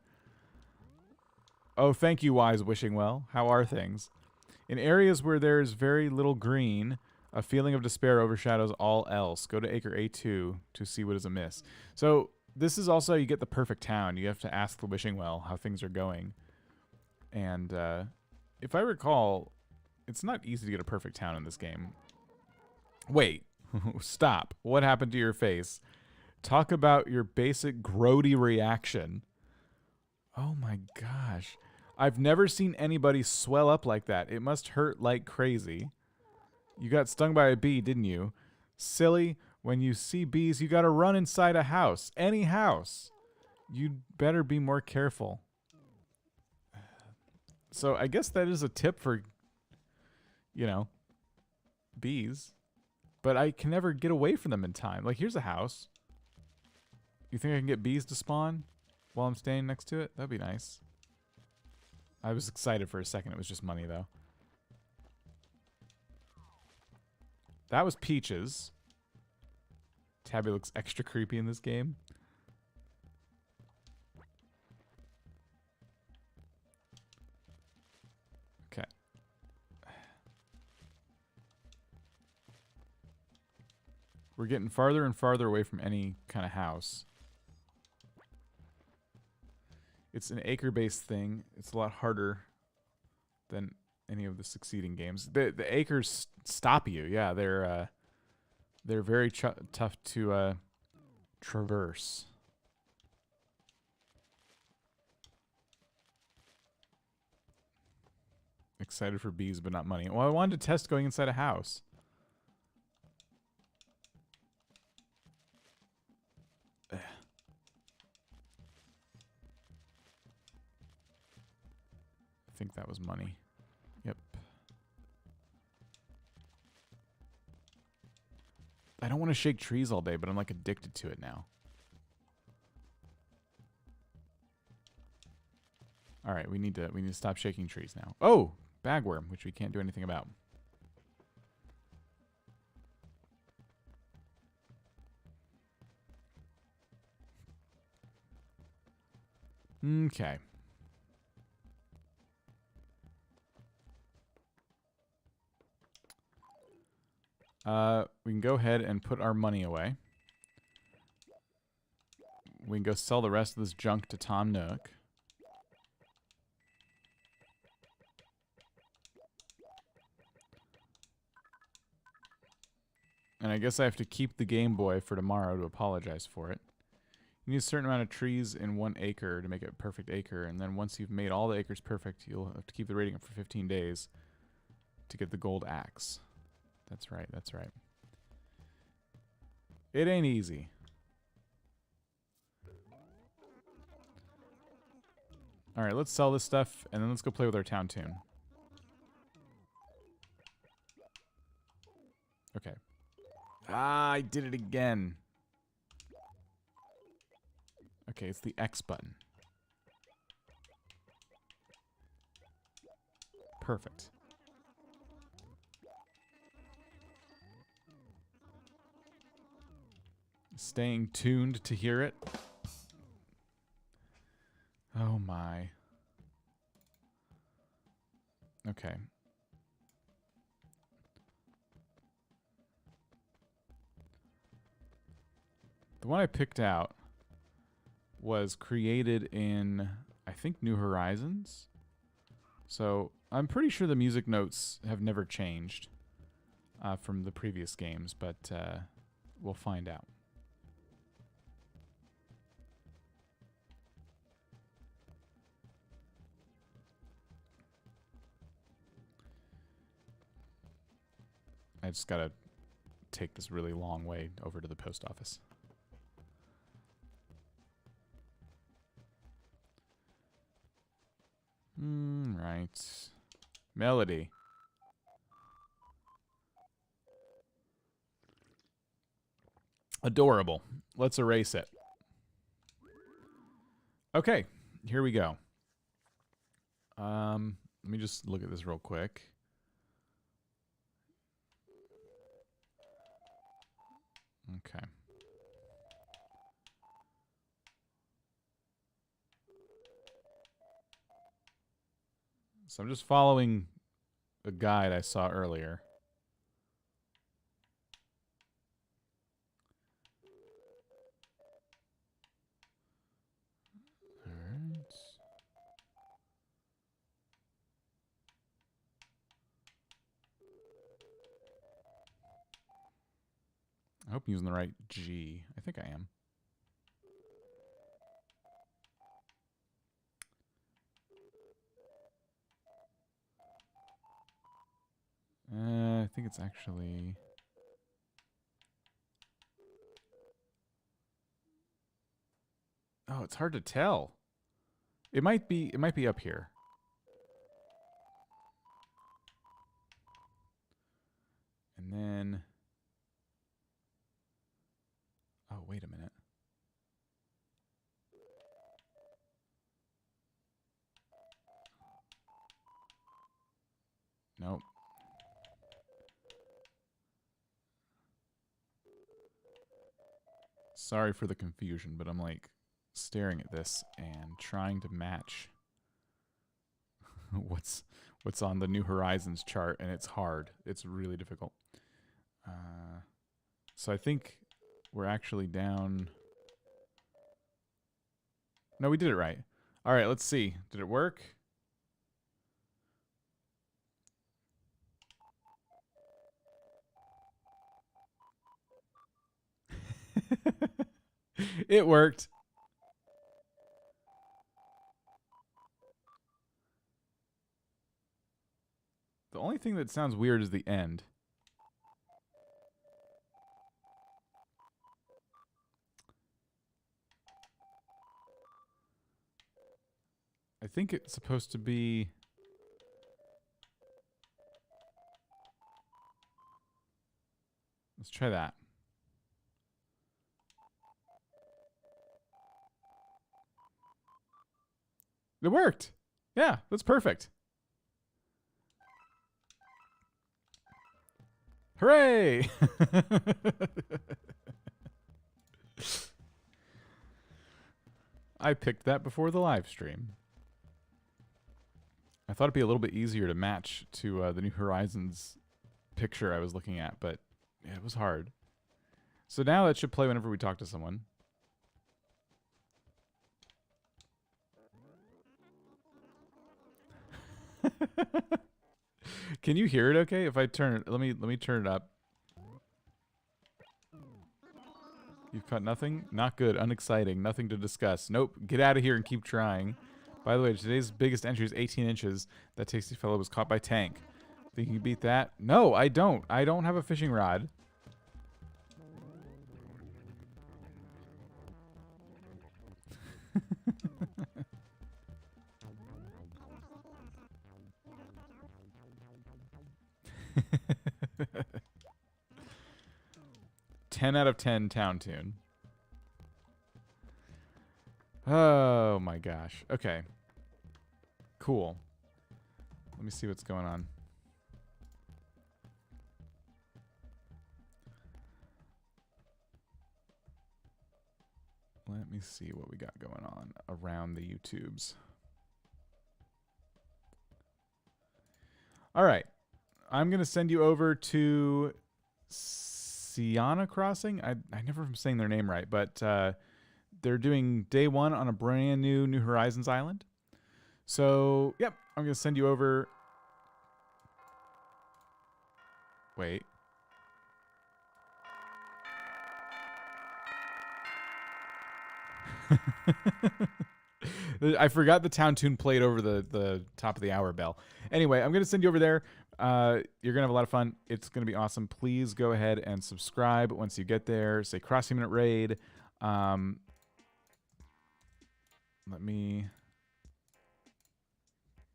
Oh, thank you, wise wishing well. How are things? In areas where there is very little green, a feeling of despair overshadows all else. Go to Acre A2 to see what is amiss. So this is also how you get the perfect town. You have to ask the wishing well how things are going. And if I recall, it's not easy to get a perfect town in this game. Wait. Stop. What happened to your face? Talk about your basic grody reaction. Oh my gosh. I've never seen anybody swell up like that. It must hurt like crazy. You got stung by a bee, didn't you? Silly. When you see bees, you gotta run inside a house. Any house. You'd better be more careful. So I guess that is a tip for, you know, bees. But I can never get away from them in time. Like, here's a house. You think I can get bees to spawn while I'm standing next to it? That'd be nice. I was excited for a second. It was just money, though. That was Peaches. Tabby looks extra creepy in this game. Okay. We're getting farther and farther away from any kind of house. It's an acre-based thing. It's a lot harder than any of the succeeding games. The acres stop you. Yeah, they're very tough to traverse. Excited for bees, but not money. Well, I wanted to test going inside a house. Ugh. I think that was money. Yep. I don't want to shake trees all day, but I'm like addicted to it now. All right, we need to stop shaking trees now. Oh, bagworm, which we can't do anything about. Okay. We can go ahead and put our money away. We can go sell the rest of this junk to Tom Nook. And I guess I have to keep the Game Boy for tomorrow to apologize for it. You need a certain amount of trees in 1 acre to make it a perfect acre, and then once you've made all the acres perfect, you'll have to keep the rating up for 15 days to get the gold axe. That's right, that's right. It ain't easy. Alright, let's sell this stuff, and then let's go play with our town tune. Okay. Ah, I did it again. Okay, it's the X button. Perfect. Staying tuned to hear it. Oh my. Okay. The one I picked out was created in, I think, New Horizons. So I'm pretty sure the music notes have never changed from the previous games, but we'll find out. I just gotta take this really long way over to the post office. Right. Melody. Adorable. Let's erase it. Okay, here we go. Let me just look at this real quick. Okay. So I'm just following a guide I saw earlier. All right. I hope I'm using the right G. I think I am. I think it's actually... Oh, it's hard to tell. It might be up here. And then... Oh, wait a minute. Nope. Sorry for the confusion, but I'm like staring at this and trying to match what's on the New Horizons chart, and it's hard. It's really difficult. So I think we're actually down. No, we did it right. All right, let's see. Did it work? It worked. The only thing that sounds weird is the end. I think it's supposed to be... Let's try that. It worked. Yeah, that's perfect. Hooray! I picked that before the live stream. I thought it'd be a little bit easier to match to the New Horizons picture I was looking at, but yeah, it was hard. So now it should play whenever we talk to someone. Can you hear it okay? If I turn it, let me turn it up. You've caught nothing? Not good, unexciting, nothing to discuss. Nope, get out of here and keep trying. By the way, today's biggest entry is 18 inches. That tasty fellow was caught by tank. Think you can beat that? No, I don't. I don't have a fishing rod. Ten out of 10 town tune. Oh my gosh. Okay. Cool. Let me see what's going on. Let me see what we got going on around the YouTubes. All right. I'm going to send you over to Sienna Crossing. I never am saying their name right, but they're doing day one on a brand new New Horizons island. So, yep, I'm going to send you over. Wait. I forgot the town tune played over the top of the hour bell. Anyway, I'm going to send you over there. You're going to have a lot of fun. It's going to be awesome. Please go ahead and subscribe once you get there. Say Crossing Minute Raid. Let me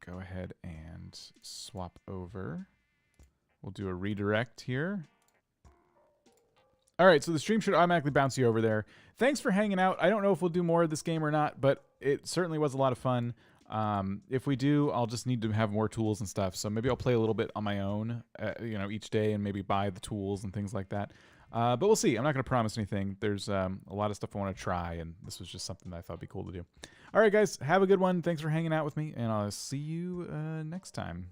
go ahead and swap over. We'll do a redirect here. All right, so the stream should automatically bounce you over there. Thanks for hanging out. I don't know if we'll do more of this game or not, but it certainly was a lot of fun. If we do, I'll just need to have more tools and stuff. So maybe I'll play a little bit on my own, each day, and maybe buy the tools and things like that. But we'll see. I'm not going to promise anything. There's a lot of stuff I want to try, and this was just something that I thought would be cool to do. All right, guys, have a good one. Thanks for hanging out with me, and I'll see you next time.